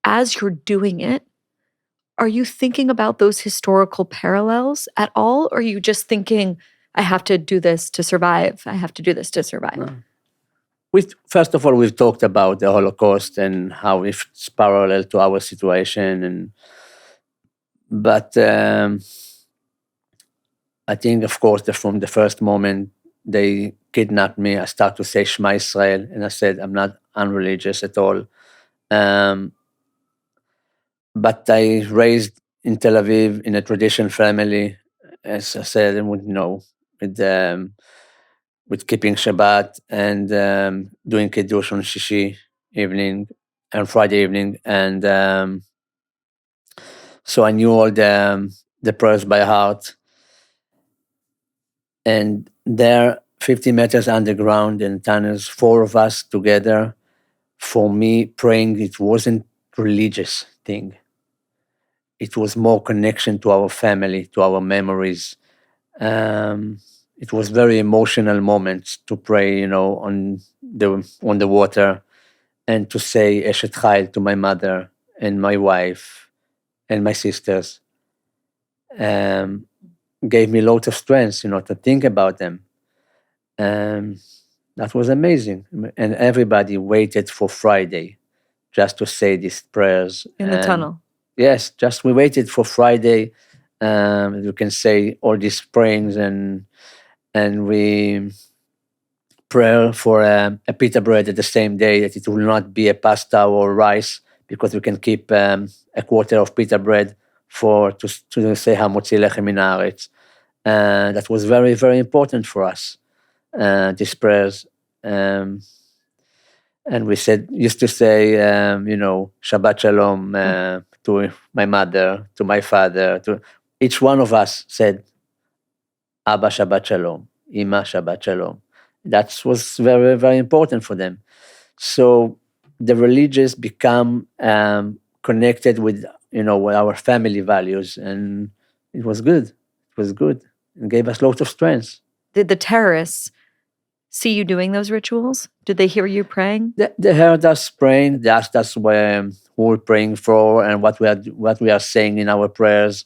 As you're doing it, are you thinking about those historical parallels at all? Or are you just thinking, I have to do this to survive. I have to do this to survive. No. First of all, we've talked about the Holocaust and how it's parallel to our situation, but I think, of course, that from the first moment they kidnapped me, I started to say Shema Israel, and I said I'm not unreligious at all. But I raised in Tel Aviv in a traditional family, as I said, and with keeping Shabbat and doing Kiddush on Shishi evening and Friday evening, and so I knew all the prayers by heart. And there, 50 meters underground in tunnels, 4 of us together. For me, praying, it wasn't religious thing. It was more connection to our family, to our memories. It was very emotional moments to pray, on the water, and to say Eshet Chayil to my mother and my wife and my sisters. Gave me lots of strength, to think about them. That was amazing. And everybody waited for Friday just to say these prayers. In the tunnel. Yes, just we waited for Friday. You can say all these prayings and we pray for a pita bread at the same day, that it will not be a pasta or rice, because we can keep a quarter of pita bread to say Hamotzi lechem min haaretz. That was very, very important for us, these prayers. And we used to say, Shabbat Shalom to my mother, to my father. To each one of us said, Abba Shabbat Shalom, Ima Shabbat Shalom. That was very, very important for them. So the religious become connected with our family values, and it was good. It was good. It gave us lots of strength. Did the terrorists see you doing those rituals? Did they hear you praying? They heard us praying. They asked us who we're praying for and what we are saying in our prayers,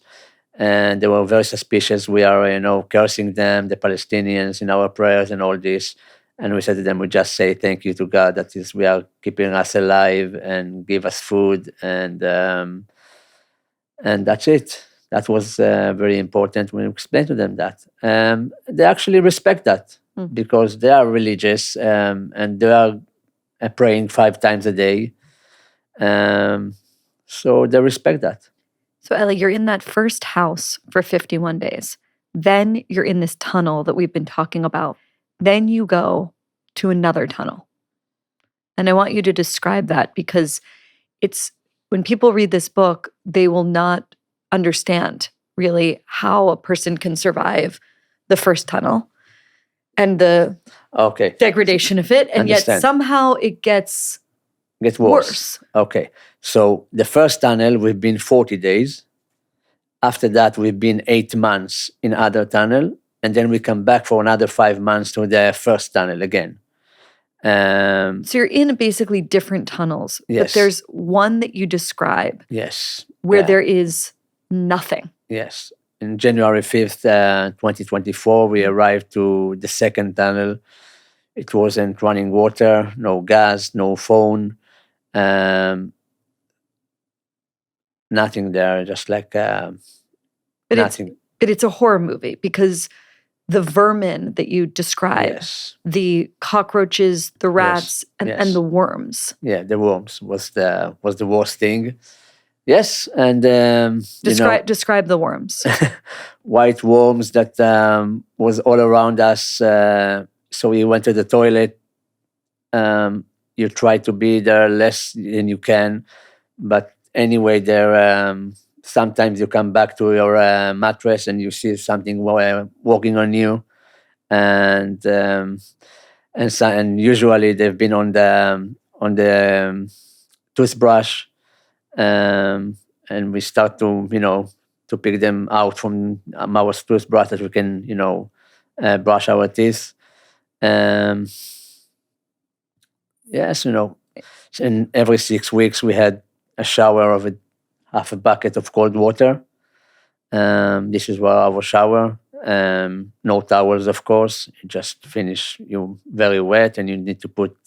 and they were very suspicious. We are, cursing them, the Palestinians, in our prayers and all this. And we said to them, we just say thank you to God that is we are keeping us alive and give us food, and that's it. That was very important when we explained to them that. They actually respect that because they are religious, and they are praying 5 times a day. So they respect that. So, Eli, you're in that first house for 51 days. Then you're in this tunnel that we've been talking about. Then you go to another tunnel. And I want you to describe that, because it's when people read this book, they will not understand really how a person can survive the first tunnel and the degradation of it. And yet somehow it gets worse. Okay. So the first tunnel, we've been 40 days. After that, we've been 8 months in other tunnel. And then we come back for another 5 months to the first tunnel again. So you're in basically different tunnels. Yes. But there's one that you describe. Yes. Where there is nothing. Yes. In January 5th, 2024, we arrived to the second tunnel. It wasn't running water, no gas, no phone, nothing there, just like nothing. But it's a horror movie, because the vermin that you describe, the cockroaches, the rats, and the worms. Yeah, the worms was the worst thing. Yes, and describe the worms. White worms that was all around us. So we went to the toilet. You try to be there less than you can, but anyway, there. Sometimes you come back to your mattress and you see something walking on you, and usually they've been on the toothbrush, and we start to to pick them out from our toothbrush that we can brush our teeth. Yes, and every 6 weeks we had a shower of half a bucket of cold water. This is our shower. No towels, of course. You just finish. You're very wet, and you need to put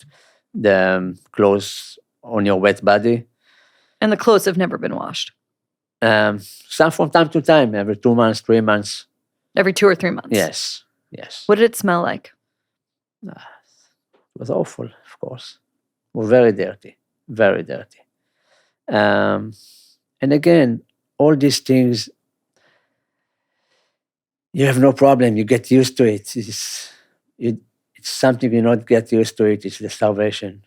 the clothes on your wet body. And the clothes have never been washed? Some from time to time, every 2 months, 3 months. Every 2 or 3 months? Yes. What did it smell like? It was awful, of course. It was very dirty, very dirty. And again, all these things, you have no problem. You get used to it. It's something you not get used to it. It's the starvation.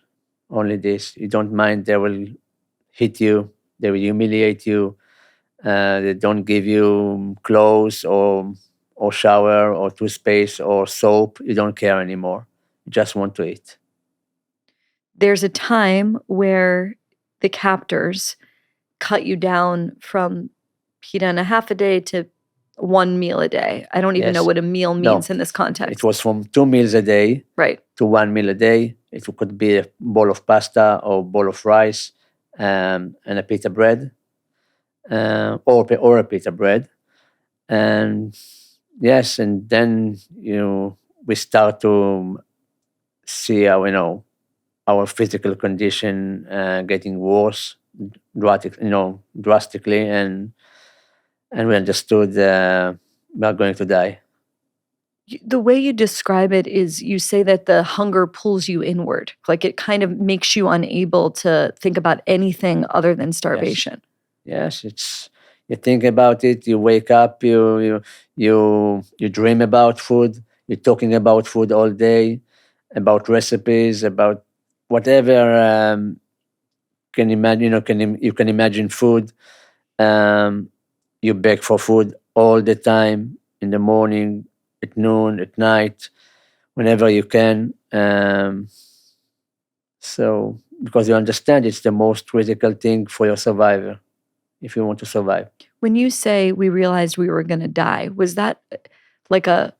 Only this. You don't mind. They will hit you. They will humiliate you. They don't give you clothes or shower or toothpaste or soap. You don't care anymore. You just want to eat. There's a time where the captors cut you down from pita and a half a day to 1 meal a day. I don't even know what a meal means in this context. It was from 2 meals a day to 1 meal a day. It could be a bowl of pasta or a bowl of rice and a pita bread or a pita bread. And yes, and then we start to see our physical condition getting worse drastically, and we understood we are going to die. The way you describe it is, you say that the hunger pulls you inward, like it kind of makes you unable to think about anything other than starvation. Yes, it's you think about it. You wake up. You dream about food. You're talking about food all day, about recipes, about whatever can imagine. You can imagine food. You beg for food all the time, in the morning, at noon, at night, whenever you can. So because you understand it's the most critical thing for your survival. if you want to survive. When you say we realized we were going to die, was that like a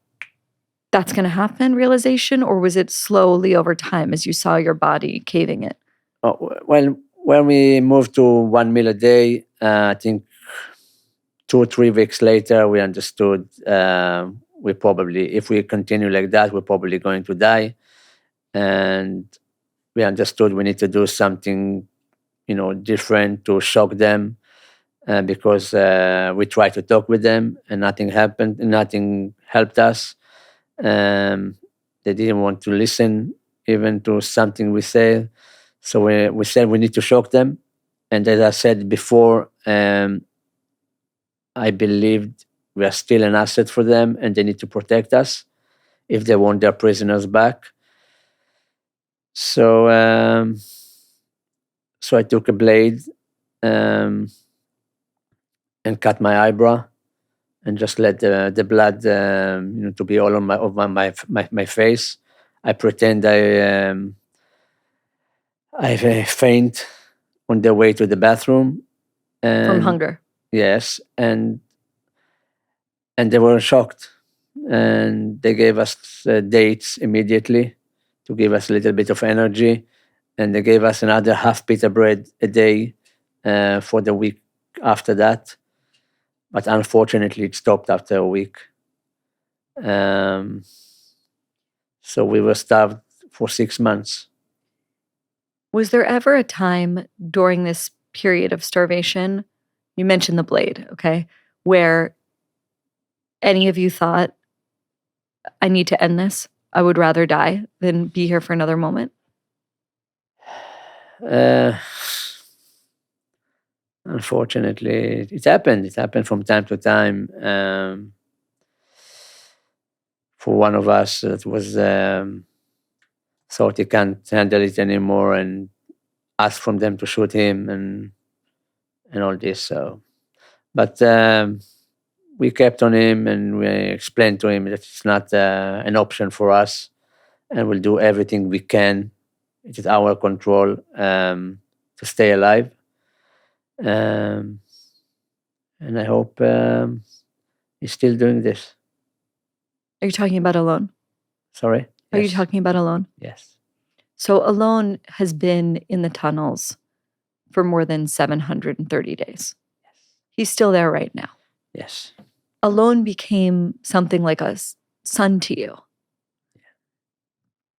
that's going to happen realization, or was it slowly over time as you saw your body caving it? Well, when we moved to 1 meal a day, I think 2 or 3 weeks later, we understood we probably, if we continue like that, we're probably going to die. And we understood we need to do something, different to shock them, because we tried to talk with them and nothing happened, nothing helped us. They didn't want to listen even to something we said. So we said we need to shock them. And as I said before, I believed we are still an asset for them and they need to protect us if they want their prisoners back. So I took a blade and cut my eyebrow and just let the blood to be all on my face. I pretend I faint on the way to the bathroom. From hunger. Yes, and they were shocked, and they gave us dates immediately to give us a little bit of energy, and they gave us another half pita bread a day for the week after that. But unfortunately, it stopped after a week. So we were starved for 6 months. Was there ever a time during this period of starvation, you mentioned the blade, okay, where any of you thought, I need to end this? I would rather die than be here for another moment? Unfortunately, it happened. It happened from time to time. For one of us that was thought he can't handle it anymore and asked from them to shoot him and all this. So, but we kept on him and we explained to him that it's not an option for us, and we'll do everything we can. It is our control to stay alive. And I hope he's still doing this. Are you talking about Alon? Sorry? Are you talking about Alon? Yes. So Alon has been in the tunnels for more than 730 days. Yes. He's still there right now. Yes. Alon became something like a son to you. Yeah.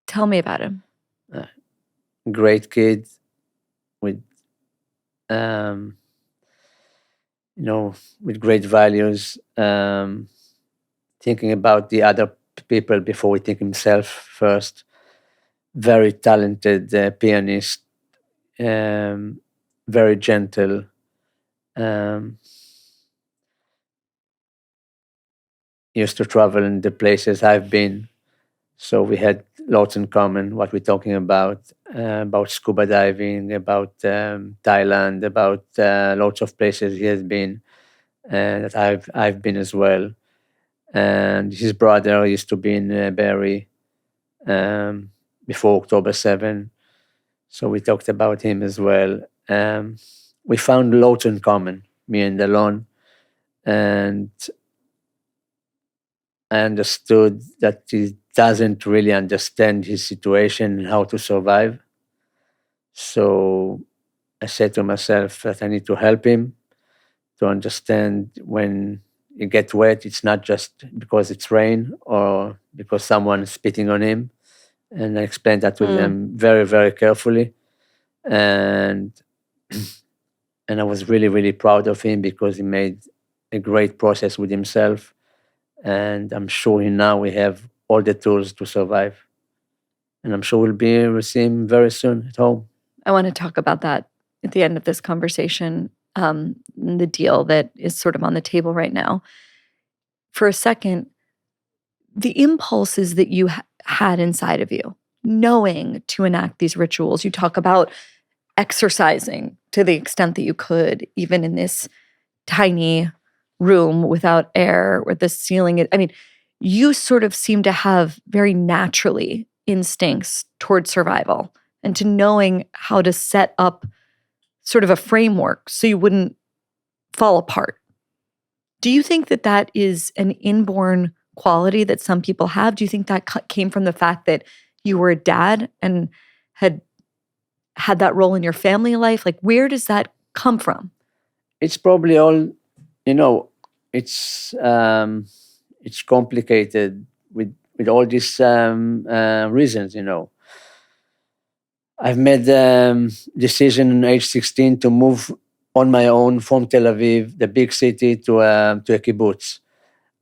Tell me about him. Great kid with with great values, thinking about the other people before he think himself first. Very talented pianist, very gentle. Used to travel in the places I've been, so we had lots in common. What we're talking about scuba diving, about Thailand, about lots of places he has been, and that I've been as well. And his brother used to be in Be'eri before October 7, so we talked about him as well. We found lots in common, me and Alon, and I understood that he doesn't really understand his situation and how to survive. So I said to myself that I need to help him to understand when you get wet, it's not just because it's rain or because someone is spitting on him. And I explained that to them very, very carefully. And I was really, really proud of him because he made a great process with himself. And I'm sure now we have all the tools to survive. And I'm sure we'll see him very soon at home. I want to talk about that at the end of this conversation, the deal that is sort of on the table right now. For a second, the impulses that you had inside of you, knowing to enact these rituals, you talk about exercising to the extent that you could, even in this tiny room without air with the ceiling. I mean, you sort of seem to have very naturally instincts towards survival and to knowing how to set up sort of a framework so you wouldn't fall apart. Do you think that that is an inborn quality that some people have? Do you think that came from the fact that you were a dad and had that role in your family life? Like, where does that come from? It's probably all, you know, it's complicated with all these reasons, you know. I've made decision at age 16 to move on my own from Tel Aviv, the big city, to a kibbutz.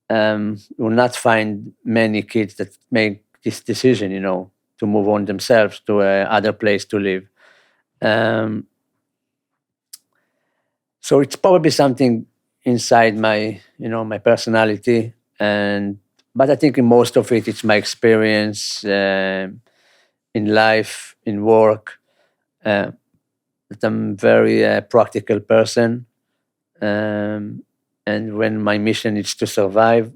You will not find many kids that make this decision, you know, to move on themselves to other place to live. So it's probably something inside my, you know, my personality, but I think in most of it, it's my experience in life, in work. That I'm very practical person, and when my mission is to survive,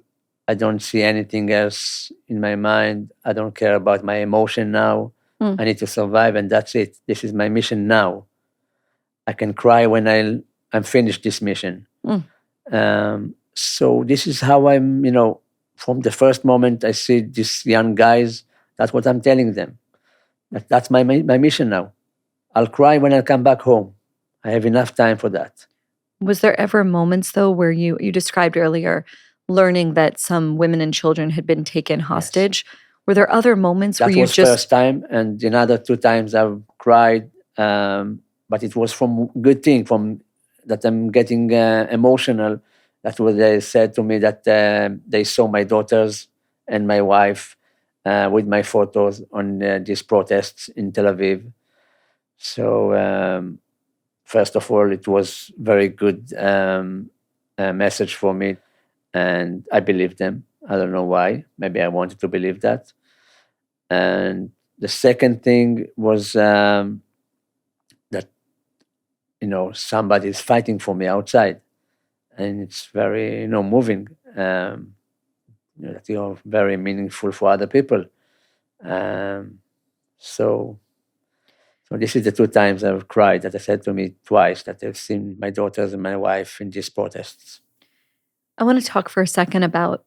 I don't see anything else in my mind. I don't care about my emotion now. I need to survive, and that's it. This is my mission now. I can cry when I'm finished this mission. So this is how I'm, you know, from the first moment I see these young guys, that's what I'm telling them. That's my mission now. I'll cry when I come back home. I have enough time for that. Was there ever moments, though, where you described earlier learning that some women and children had been taken hostage? Yes. Were there other moments where you just... That was first time, and the other 2 times I've cried, but it was from good thing, from that I'm getting emotional. That's what they said to me, that they saw my daughters and my wife with my photos on these protests in Tel Aviv. So first of all, it was very good message for me, and I believed them. I don't know why. Maybe I wanted to believe that. And the second thing was that, you know, somebody is fighting for me outside, and it's very, you know, moving. You know, that you're very meaningful for other people. So this is the 2 times I've cried, that I said to me twice, that I've seen my daughters and my wife in these protests. I want to talk for a second about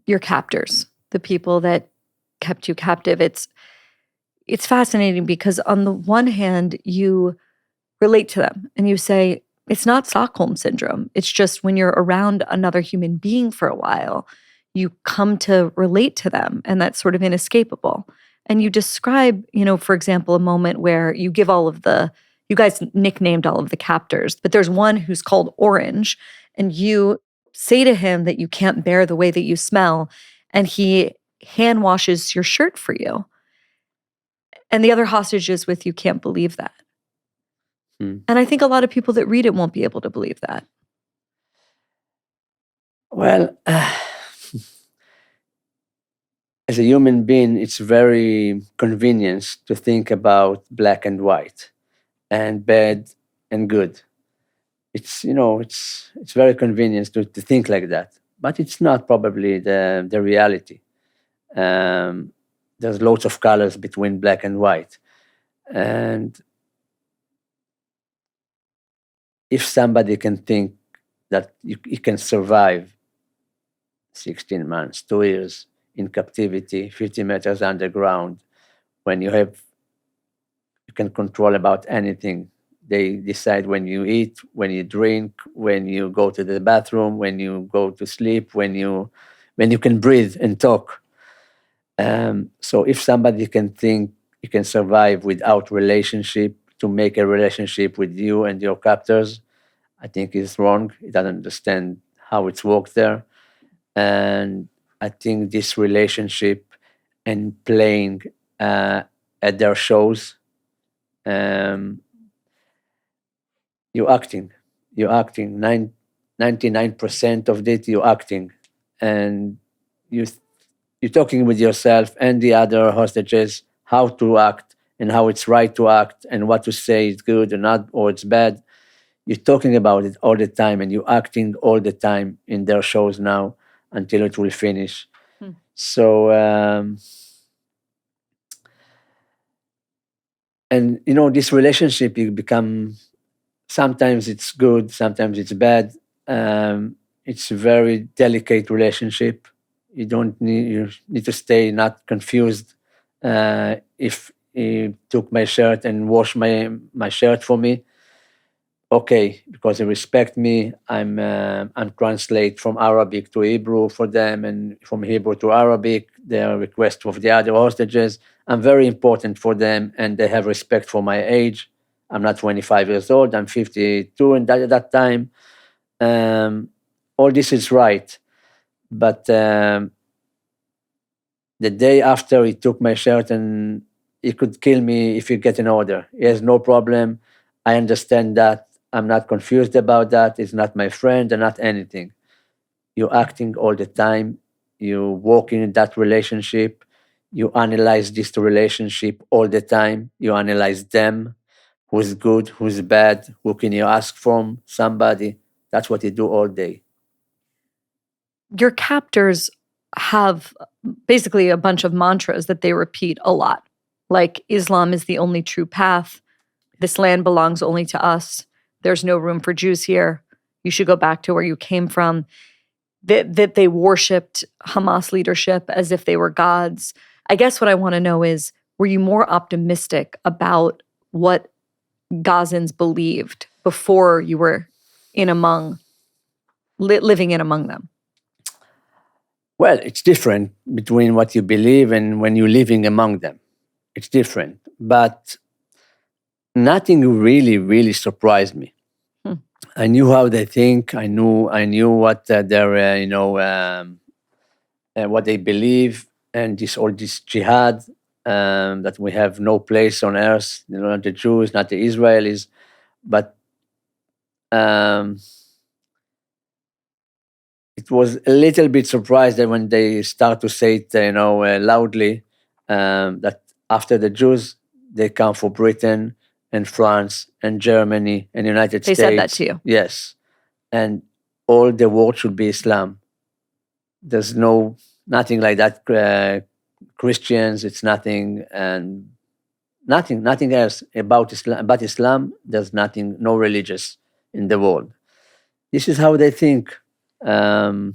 your captors, the people that kept you captive. It's fascinating because on the one hand, you relate to them and you say, it's not Stockholm syndrome. It's just when you're around another human being for a while, you come to relate to them, and that's sort of inescapable. And you describe, you know, for example, a moment where you give you guys nicknamed all of the captors, but there's one who's called Orange, and you say to him that you can't bear the way that you smell, and he hand washes your shirt for you. And the other hostages with you can't believe that. And I think a lot of people that read it won't be able to believe that. Well, as a human being, it's very convenient to think about black and white and bad and good. It's, you know, it's very convenient to think like that, but it's not probably the reality. There's lots of colors between black and white. And if somebody can think that you can survive 16 months, 2 years in captivity, 50 meters underground, when you can control about anything. They decide when you eat, when you drink, when you go to the bathroom, when you go to sleep, when you can breathe and talk. So if somebody can think you can survive without relationship, to make a relationship with you and your captors, I think is wrong. He doesn't understand how it's worked there. And I think this relationship and playing at their shows, you're acting. 99% of it, you're acting. And you're talking with yourself and the other hostages how to act and how it's right to act and what to say is good or not, or it's bad. You're talking about it all the time, and you're acting all the time in their shows now until it will finish. So, and you know, this relationship, you become, sometimes it's good, sometimes it's bad. It's a very delicate relationship. You need to stay not confused. If he took my shirt and washed my shirt for me, okay, because they respect me. I'm translate from Arabic to Hebrew for them, and from Hebrew to Arabic. Their request of the other hostages. I'm very important for them, and they have respect for my age. I'm not 25 years old. I'm 52, and at that time, all this is right. But the day after he took my shirt, and he could kill me if he get an order. He has no problem. I understand that. I'm not confused about that. He's not my friend and not anything. You're acting all the time. You walk in that relationship. You analyze this relationship all the time. You analyze them. Who's good, who's bad, who can you ask from? Somebody. That's what you do all day. Your captors have basically a bunch of mantras that they repeat a lot, like Islam is the only true path. This land belongs only to us. There's no room for Jews here. You should go back to where you came from. That they worshipped Hamas leadership as if they were gods. I guess what I want to know is, were you more optimistic about what Gazans believed before you were living in among them? Well, it's different between what you believe and when you're living among them. It's different. But nothing really, really surprised me. I knew how they think. I knew what their, what they believe, and all this jihad, that we have no place on earth. Not the Jews, not the Israelis, but it was a little bit surprised that when they start to say it, loudly, that after the Jews, they come for Britain and France and Germany and United States. They said that to you? Yes. And all the world should be Islam. There's nothing like that. Christians, it's nothing, and nothing else about Islam. But Islam, there's nothing, no religious in the world. This is how they think. And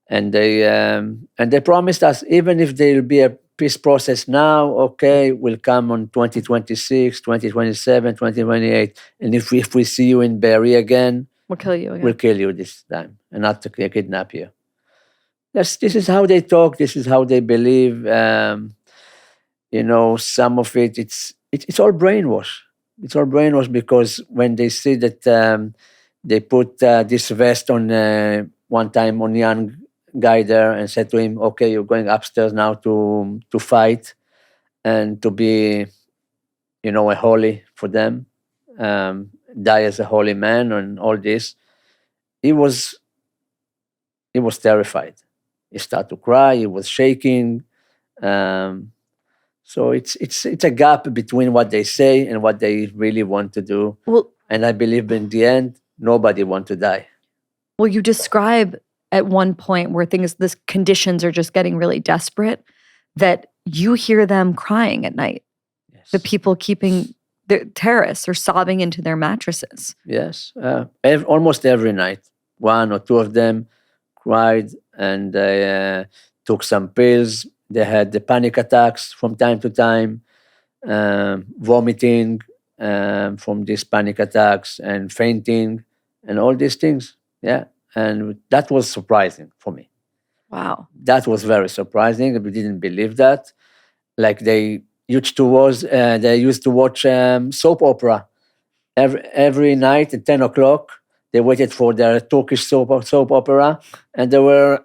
they promised us, even if there will be a peace process now, okay, will come on 2026, 2027, 2028. And if we see you in Be'eri again, we'll kill you again. We'll kill you this time and not to kidnap you. This is how they talk. This is how they believe. Some of it's all brainwash. It's all brainwash, because when they see that they put this vest on one time on young guy there and said to him, okay, you're going upstairs now to fight and to be, a holy for them, die as a holy man and all this. He was terrified. He started to cry. He was shaking. So it's a gap between what they say and what they really want to do. Well, and I believe in the end, nobody wants to die. Well, you describe at one point where the conditions are just getting really desperate, that you hear them crying at night. Yes. The people keeping the terrorists are sobbing into their mattresses. Yes, almost every night, one or two of them cried, and they took some pills. They had the panic attacks from time to time, vomiting from these panic attacks, and fainting, and all these things. Yeah, and that was surprising for me. Wow. That was very surprising. We didn't believe that. Like they used to watch soap opera every night at 10 o'clock. They waited for their Turkish soap opera, and they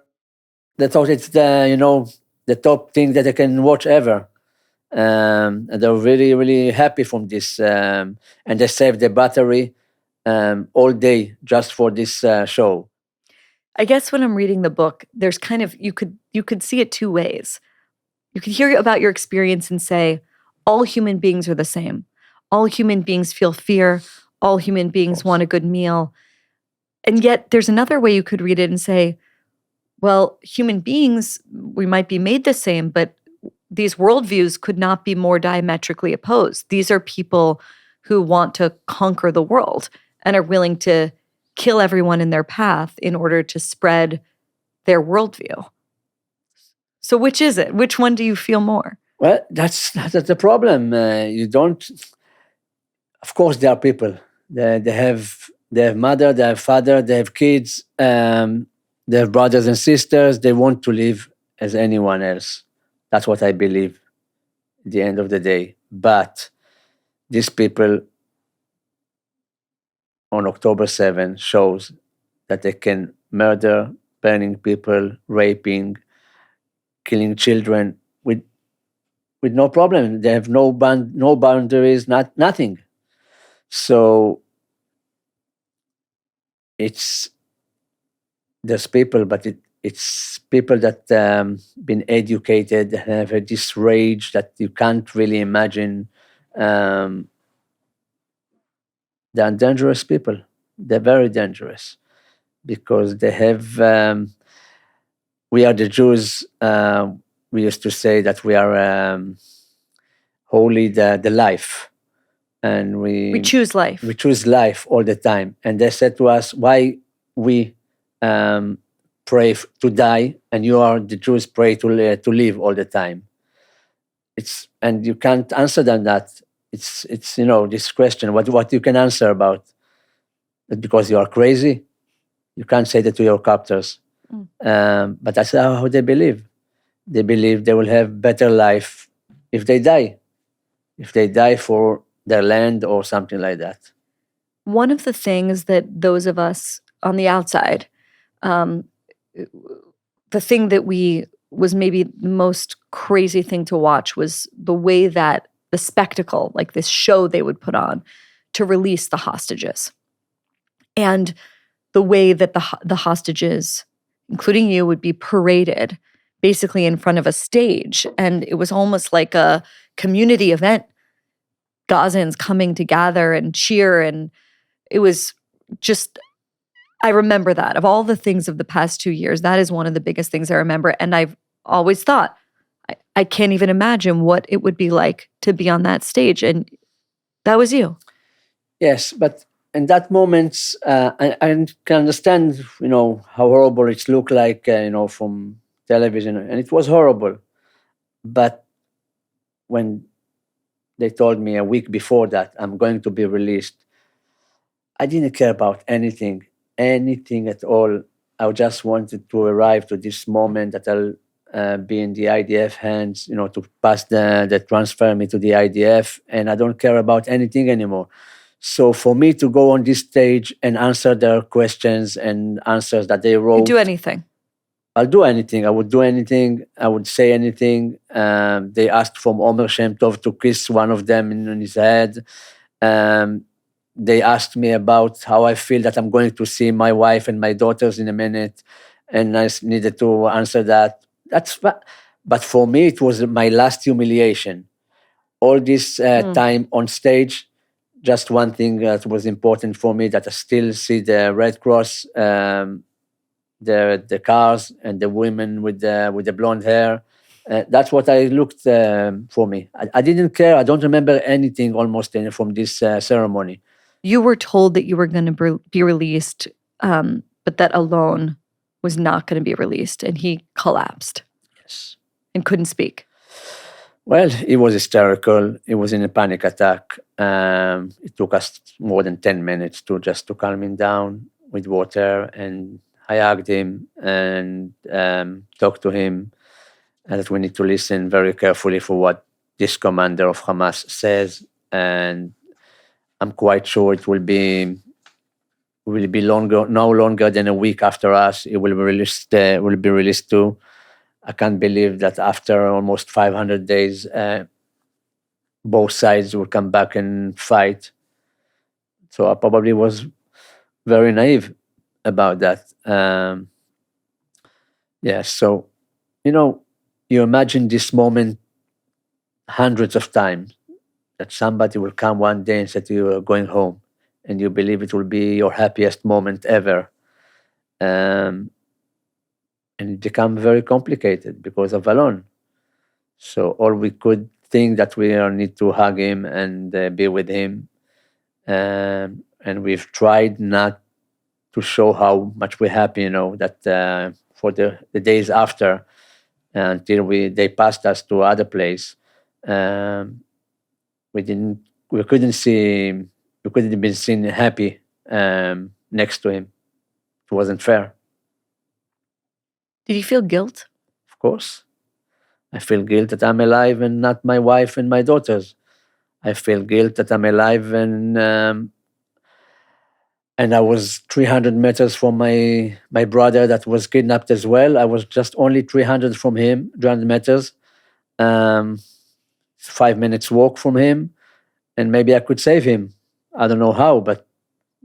thought it's the top thing that they can watch ever. And they were really, really happy from this. And they saved the battery all day just for this show. I guess when I'm reading the book, there's kind of, you could see it two ways. You could hear about your experience and say, all human beings are the same. All human beings feel fear. All human beings want a good meal. And yet there's another way you could read it and say, well, human beings, we might be made the same, but these worldviews could not be more diametrically opposed. These are people who want to conquer the world and are willing to kill everyone in their path in order to spread their worldview. So which is it? Which one do you feel more? Well, that's the problem. You don't. Of course, there are people. They have mother, they have father, they have kids, they have brothers and sisters. They want to live as anyone else. That's what I believe. At the end of the day, but these people on October 7 shows that they can murder, burning people, raping, killing children with no problem. They have no boundaries, nothing. So there's people, but it's people that been educated, have this rage that you can't really imagine. They're dangerous people. They're very dangerous because they have. We are the Jews. We used to say that we are holy the life, and We choose life. we choose life all the time. And they said to us, why we pray to die, and you are the Jews pray to live all the time. And you can't answer them that. It's this question. What you can answer about that because you are crazy. You can't say that to your captors. But that's how they believe. They believe they will have better life if they die. If they die for their land or something like that. One of the things that those of us on the outside, the thing that was maybe the most crazy thing to watch was the way that the spectacle, like this show they would put on to release the hostages. And the way that the hostages, including you, would be paraded basically in front of a stage. And it was almost like a community event. Gazans coming to gather and cheer. And it was just, I remember that. Of all the things of the past 2 years, that is one of the biggest things I remember. And I've always thought, I can't even imagine what it would be like to be on that stage. And that was you. Yes, but in that moment, I can understand, how horrible it looked like, from television, and it was horrible. But when they told me a week before that I'm going to be released, I didn't care about anything at all. I just wanted to arrive to this moment that I'll be in the IDF hands, to pass the transfer me to the IDF, and I don't care about anything anymore. So for me to go on this stage and answer their questions and answers that they wrote, You'd do anything. I'll do anything. I would do anything. I would say anything. They asked from Omer Shem Tov to kiss one of them in his head. They asked me about how I feel that I'm going to see my wife and my daughters in a minute, and I needed to answer that. But for me, it was my last humiliation. All this time on stage, just one thing that was important for me, that I still see the Red Cross, the cars and the women with the blonde hair. That's what I looked for me. I didn't care. I don't remember anything almost from this ceremony. You were told that you were going to be released, but that Alon was not going to be released, and he collapsed. Yes. And couldn't speak. Well, he was hysterical. He was in a panic attack. It took us more than 10 minutes to calm him down with water, and I hugged him and talked to him, and that we need to listen very carefully for what this commander of Hamas says, and I'm quite sure it will be longer, no longer than a week after us. It will be released too. I can't believe that after almost 500 days, both sides will come back and fight. So I probably was very naive about that. Yeah, so, you imagine this moment hundreds of times, that somebody will come one day and say to you, "You're going home," and you believe it will be your happiest moment ever. And it become very complicated because of Alon. So all we could think that we need to hug him and be with him. And we've tried not to show how much we're happy, that for the days after, until they passed us to other place, um, we didn't, we couldn't see, we couldn't be seen happy next to him. It wasn't fair, Did you feel guilt? of course. I feel guilt that I'm alive and not my wife and my daughters. I feel guilt that I'm alive and I was 300 meters from my brother that was kidnapped as well. I was just only 300 from him, 300 meters, 5 minutes walk from him, and maybe I could save him. I don't know how, but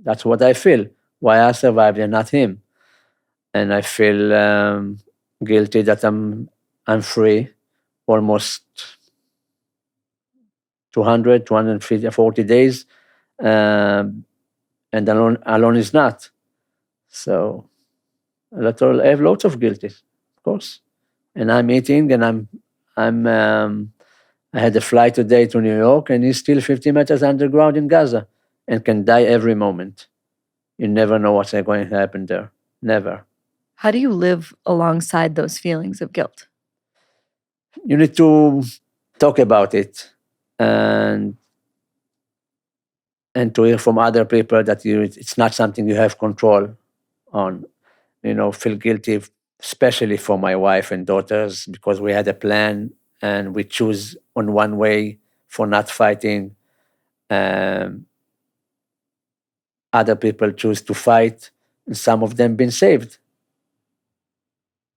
that's what I feel. Why I survived and not him, and I feel guilty that I'm free, almost 200, 240 days, and alone is not. So I have lots of guilty, of course. And I'm eating, and I had a flight today to New York, and he's still 50 meters underground in Gaza, and can die every moment. You never know what's going to happen there. Never. How do you live alongside those feelings of guilt? You need to talk about it, and to hear from other people that it's not something you have control on. Feel guilty, especially for my wife and daughters, because we had a plan and we choose on one way for not fighting. Other people choose to fight, and some of them been saved,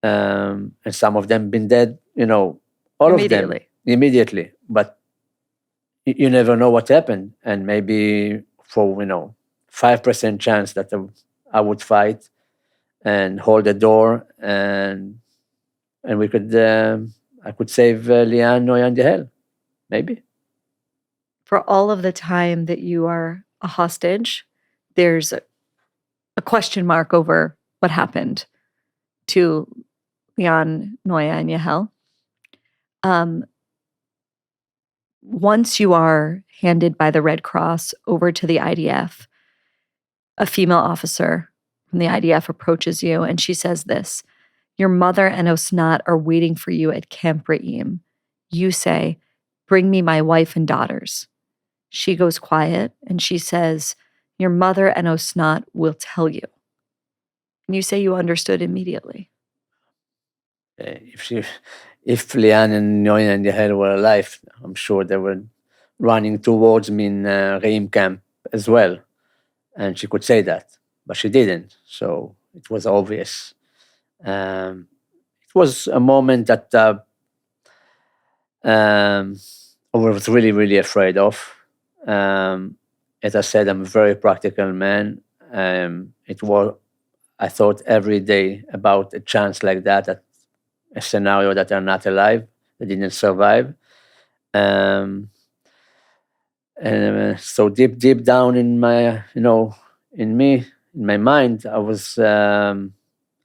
and some of them been dead. All of them immediately. But you never know what happened, and maybe for 5% chance that I would fight and hold the door, and we could I could save Lianne, Noiya, and Yahel, maybe. For all of the time that you are a hostage, there's a question mark over what happened to Lianne, Noiya, and Yahel. Once you are handed by the Red Cross over to the IDF, a female officer from the IDF approaches you and she says this: "Your mother and Osnat are waiting for you at Camp Re'im." You say, "Bring me my wife and daughters." She goes quiet and she says, "Your mother and Osnat will tell you." And you say you understood immediately. If Lianne and Noiya and Yahel were alive, I'm sure they were running towards me in Re'im camp as well. And she could say that, but she didn't. So it was obvious. It was a moment that I was really, really afraid of. As I said, I'm a very practical man. I thought every day about a chance like that, a scenario that are not alive, that didn't survive. So deep down in my, in me, in my mind, I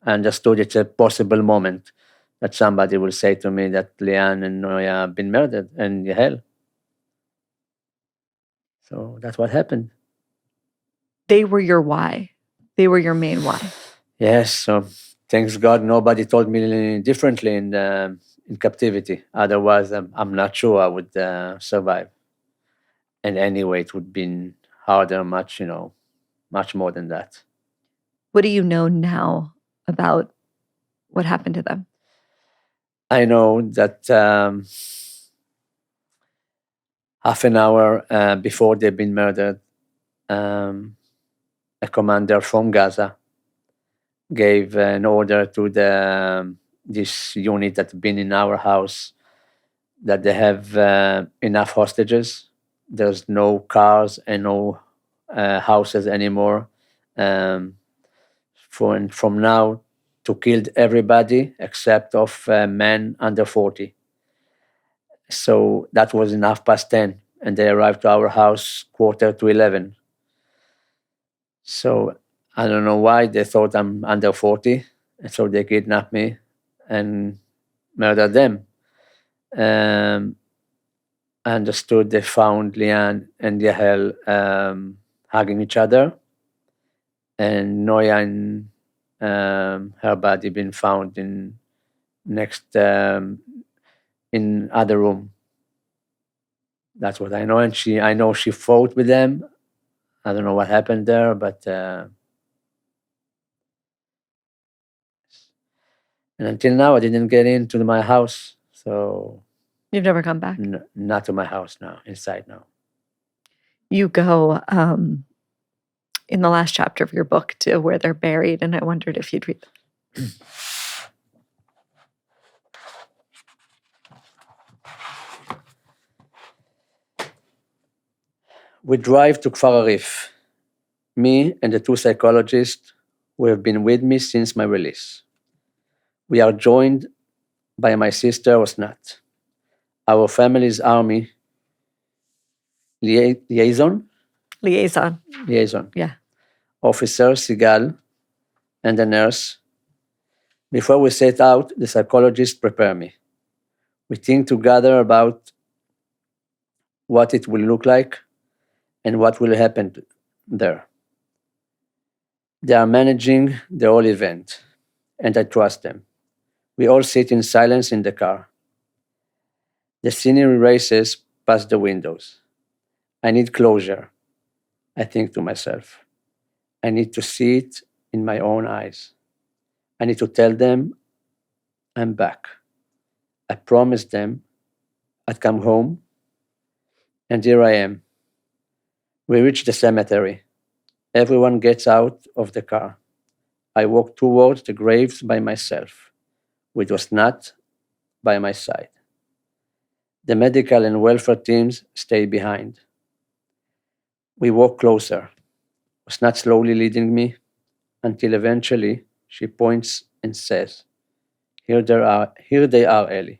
understood it's a possible moment that somebody will say to me that Lianne and Noiya have been murdered, and Yahel. So that's what happened. They were your why. They were your main why. Yes. So thanks God, nobody told me differently in captivity. Otherwise, I'm not sure I would survive. And anyway, it would have been harder, much more than that. What do you know now about what happened to them? I know that half an hour before they've been murdered, a commander from Gaza gave an order to this unit that's been in our house that they have enough hostages. There's no cars and no houses anymore. From now to kill everybody except of men under 40. So that was in 10:30, and they arrived to our house 11:15. So I don't know why they thought I'm under 40, and so they kidnapped me and murdered them. I understood they found Lianne and Yahel hugging each other, and Noiya and her body been found in next in other room. That's what I know, and I know she fought with them. I don't know what happened there, but and until now I didn't get into my house, so You've never come back. not to my house now, inside now. You go in the last chapter of your book to where they're buried, and I wondered if you'd read them. We drive to Kfar Arif, me and the two psychologists who have been with me since my release. We are joined by my sister Osnat, our family's army liaison, Yeah. officer Sigal, and a nurse. Before we set out, the psychologist prepare me. We think together about what it will look like and what will happen there. They are managing the whole event, and I trust them. We all sit in silence in the car. The scenery races past the windows. I need closure, I think to myself. I need to see it in my own eyes. I need to tell them I'm back. I promised them I'd come home, and here I am. We reach the cemetery. Everyone gets out of the car. I walk towards the graves by myself, which was not by my side. The medical and welfare teams stay behind. We walk closer, was not slowly leading me, until eventually she points and says, here they are, Eli.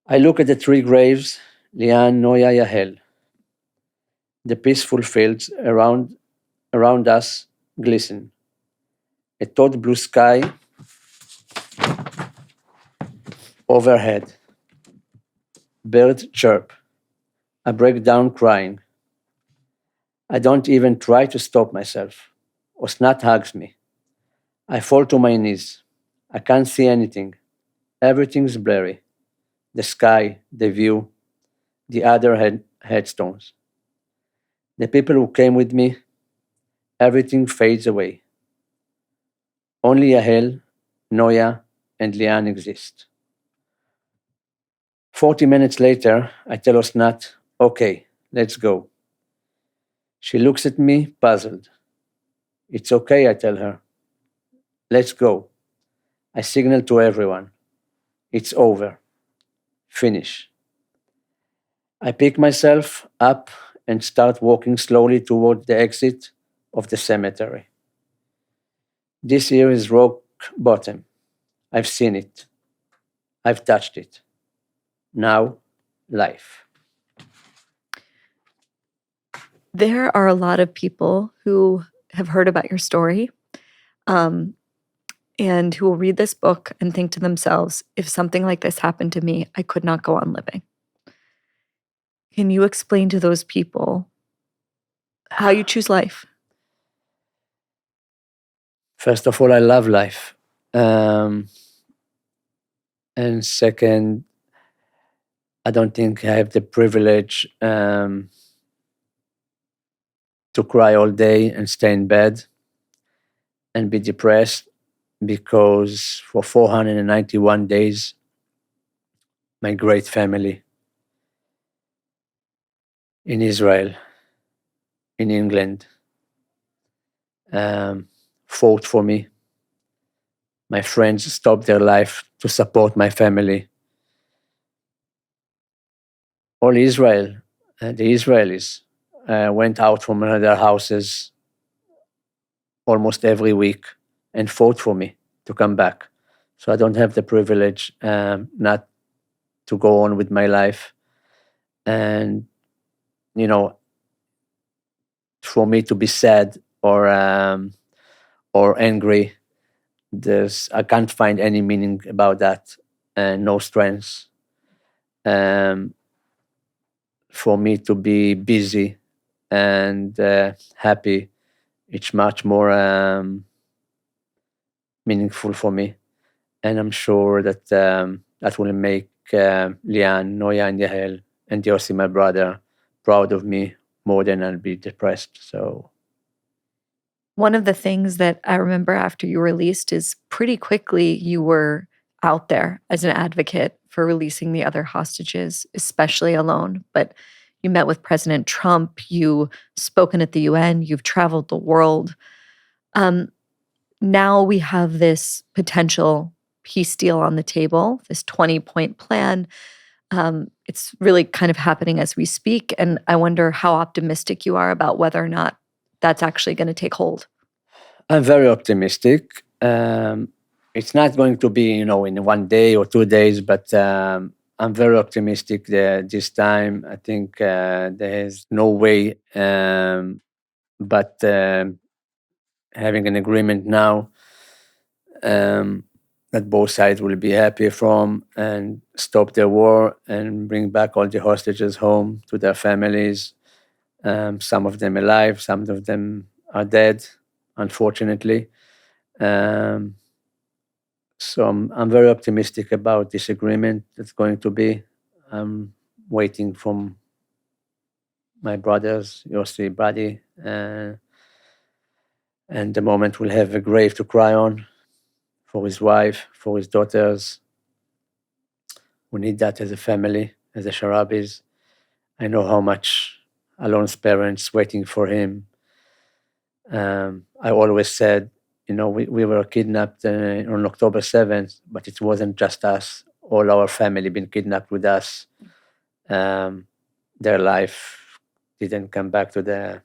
I look at the three graves, Lianne, Noiya, Yahel. The peaceful fields around us glisten. A taut blue sky overhead. Birds chirp. I break down crying. I don't even try to stop myself. Osnat hugs me. I fall to my knees. I can't see anything. Everything's blurry. The sky, the view, the other headstones. The people who came with me, everything fades away. Only Yahel, Noiya, and Lianne exist. 40 minutes later, I tell Osnat, okay, let's go. She looks at me, puzzled. It's okay, I tell her. Let's go. I signal to everyone. It's over. Finish. I pick myself up and start walking slowly toward the exit of the cemetery. This here is rock bottom. I've seen it. I've touched it. Now, life. There are a lot of people who have heard about your story and who will read this book and think to themselves, if something like this happened to me, I could not go on living. Can you explain to those people how you choose life? First of all, I love life. And second, I don't think I have the privilege to cry all day and stay in bed and be depressed, because for 491 days, my great family in Israel, in England, fought for me. My friends stopped their life to support my family. All Israel, the Israelis, went out from their houses almost every week and fought for me to come back. So I don't have the privilege not to go on with my life. And, for me to be sad or angry, I can't find any meaning about that, and no strength. For me to be busy and happy it's much more meaningful for me. And I'm sure that that will make Lianne, Noiya, and Yahel, and Yossi, my brother, proud of me more than I'll be depressed. So One of the things that I remember after you released is pretty quickly you were out there as an advocate for releasing the other hostages, especially alone. But you met with President Trump, you spoken at the UN, you've traveled the world. Now we have this potential peace deal on the table, this 20-point plan. It's really kind of happening as we speak. And I wonder how optimistic you are about whether or not that's actually going to take hold. I'm very optimistic. It's not going to be, in 1 day or 2 days, but I'm very optimistic that this time. I think there's no way but having an agreement now that both sides will be happy from and stop the war and bring back all the hostages home to their families. Some of them alive, some of them are dead, unfortunately. So I'm very optimistic about this agreement that's going to be. I'm waiting from my brothers, Yossi, Buddy, and the moment we'll have a grave to cry on for his wife, for his daughters. We need that as a family, as a Sharabis. I know how much Alon's parents waiting for him. I always said, we were kidnapped on October 7th, but it wasn't just us. All our family been kidnapped with us. Their life didn't come back to they're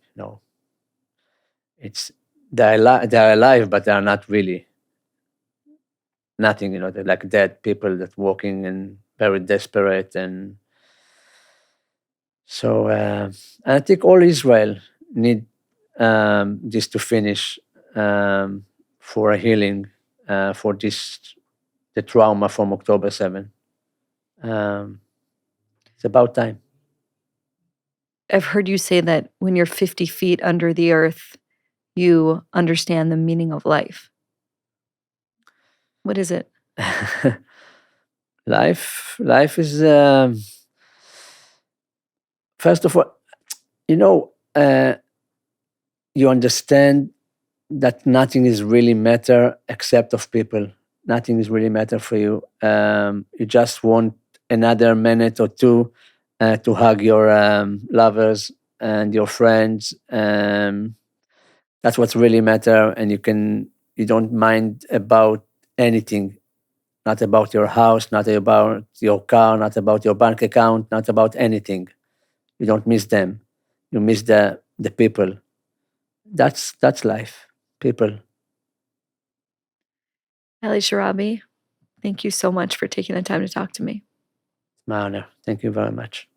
alive, but they're not really. Nothing, they're like dead people that walking and very desperate. And so I think all Israel need this to finish for a healing for the trauma from October 7th. It's about time. I've heard you say that when you're 50 feet under the earth, you understand the meaning of life. What is it? Life is first of all, you understand that nothing is really matter except of people. Nothing is really matter for you. You just want another minute or two to hug your lovers and your friends. That's what's really matter, and you don't mind about anything. Not about your house, not about your car, not about your bank account, not about anything. You don't miss them. You miss the people. That's life. People. Eli Sharabi, thank you so much for taking the time to talk to me. It's my honor. Thank you very much.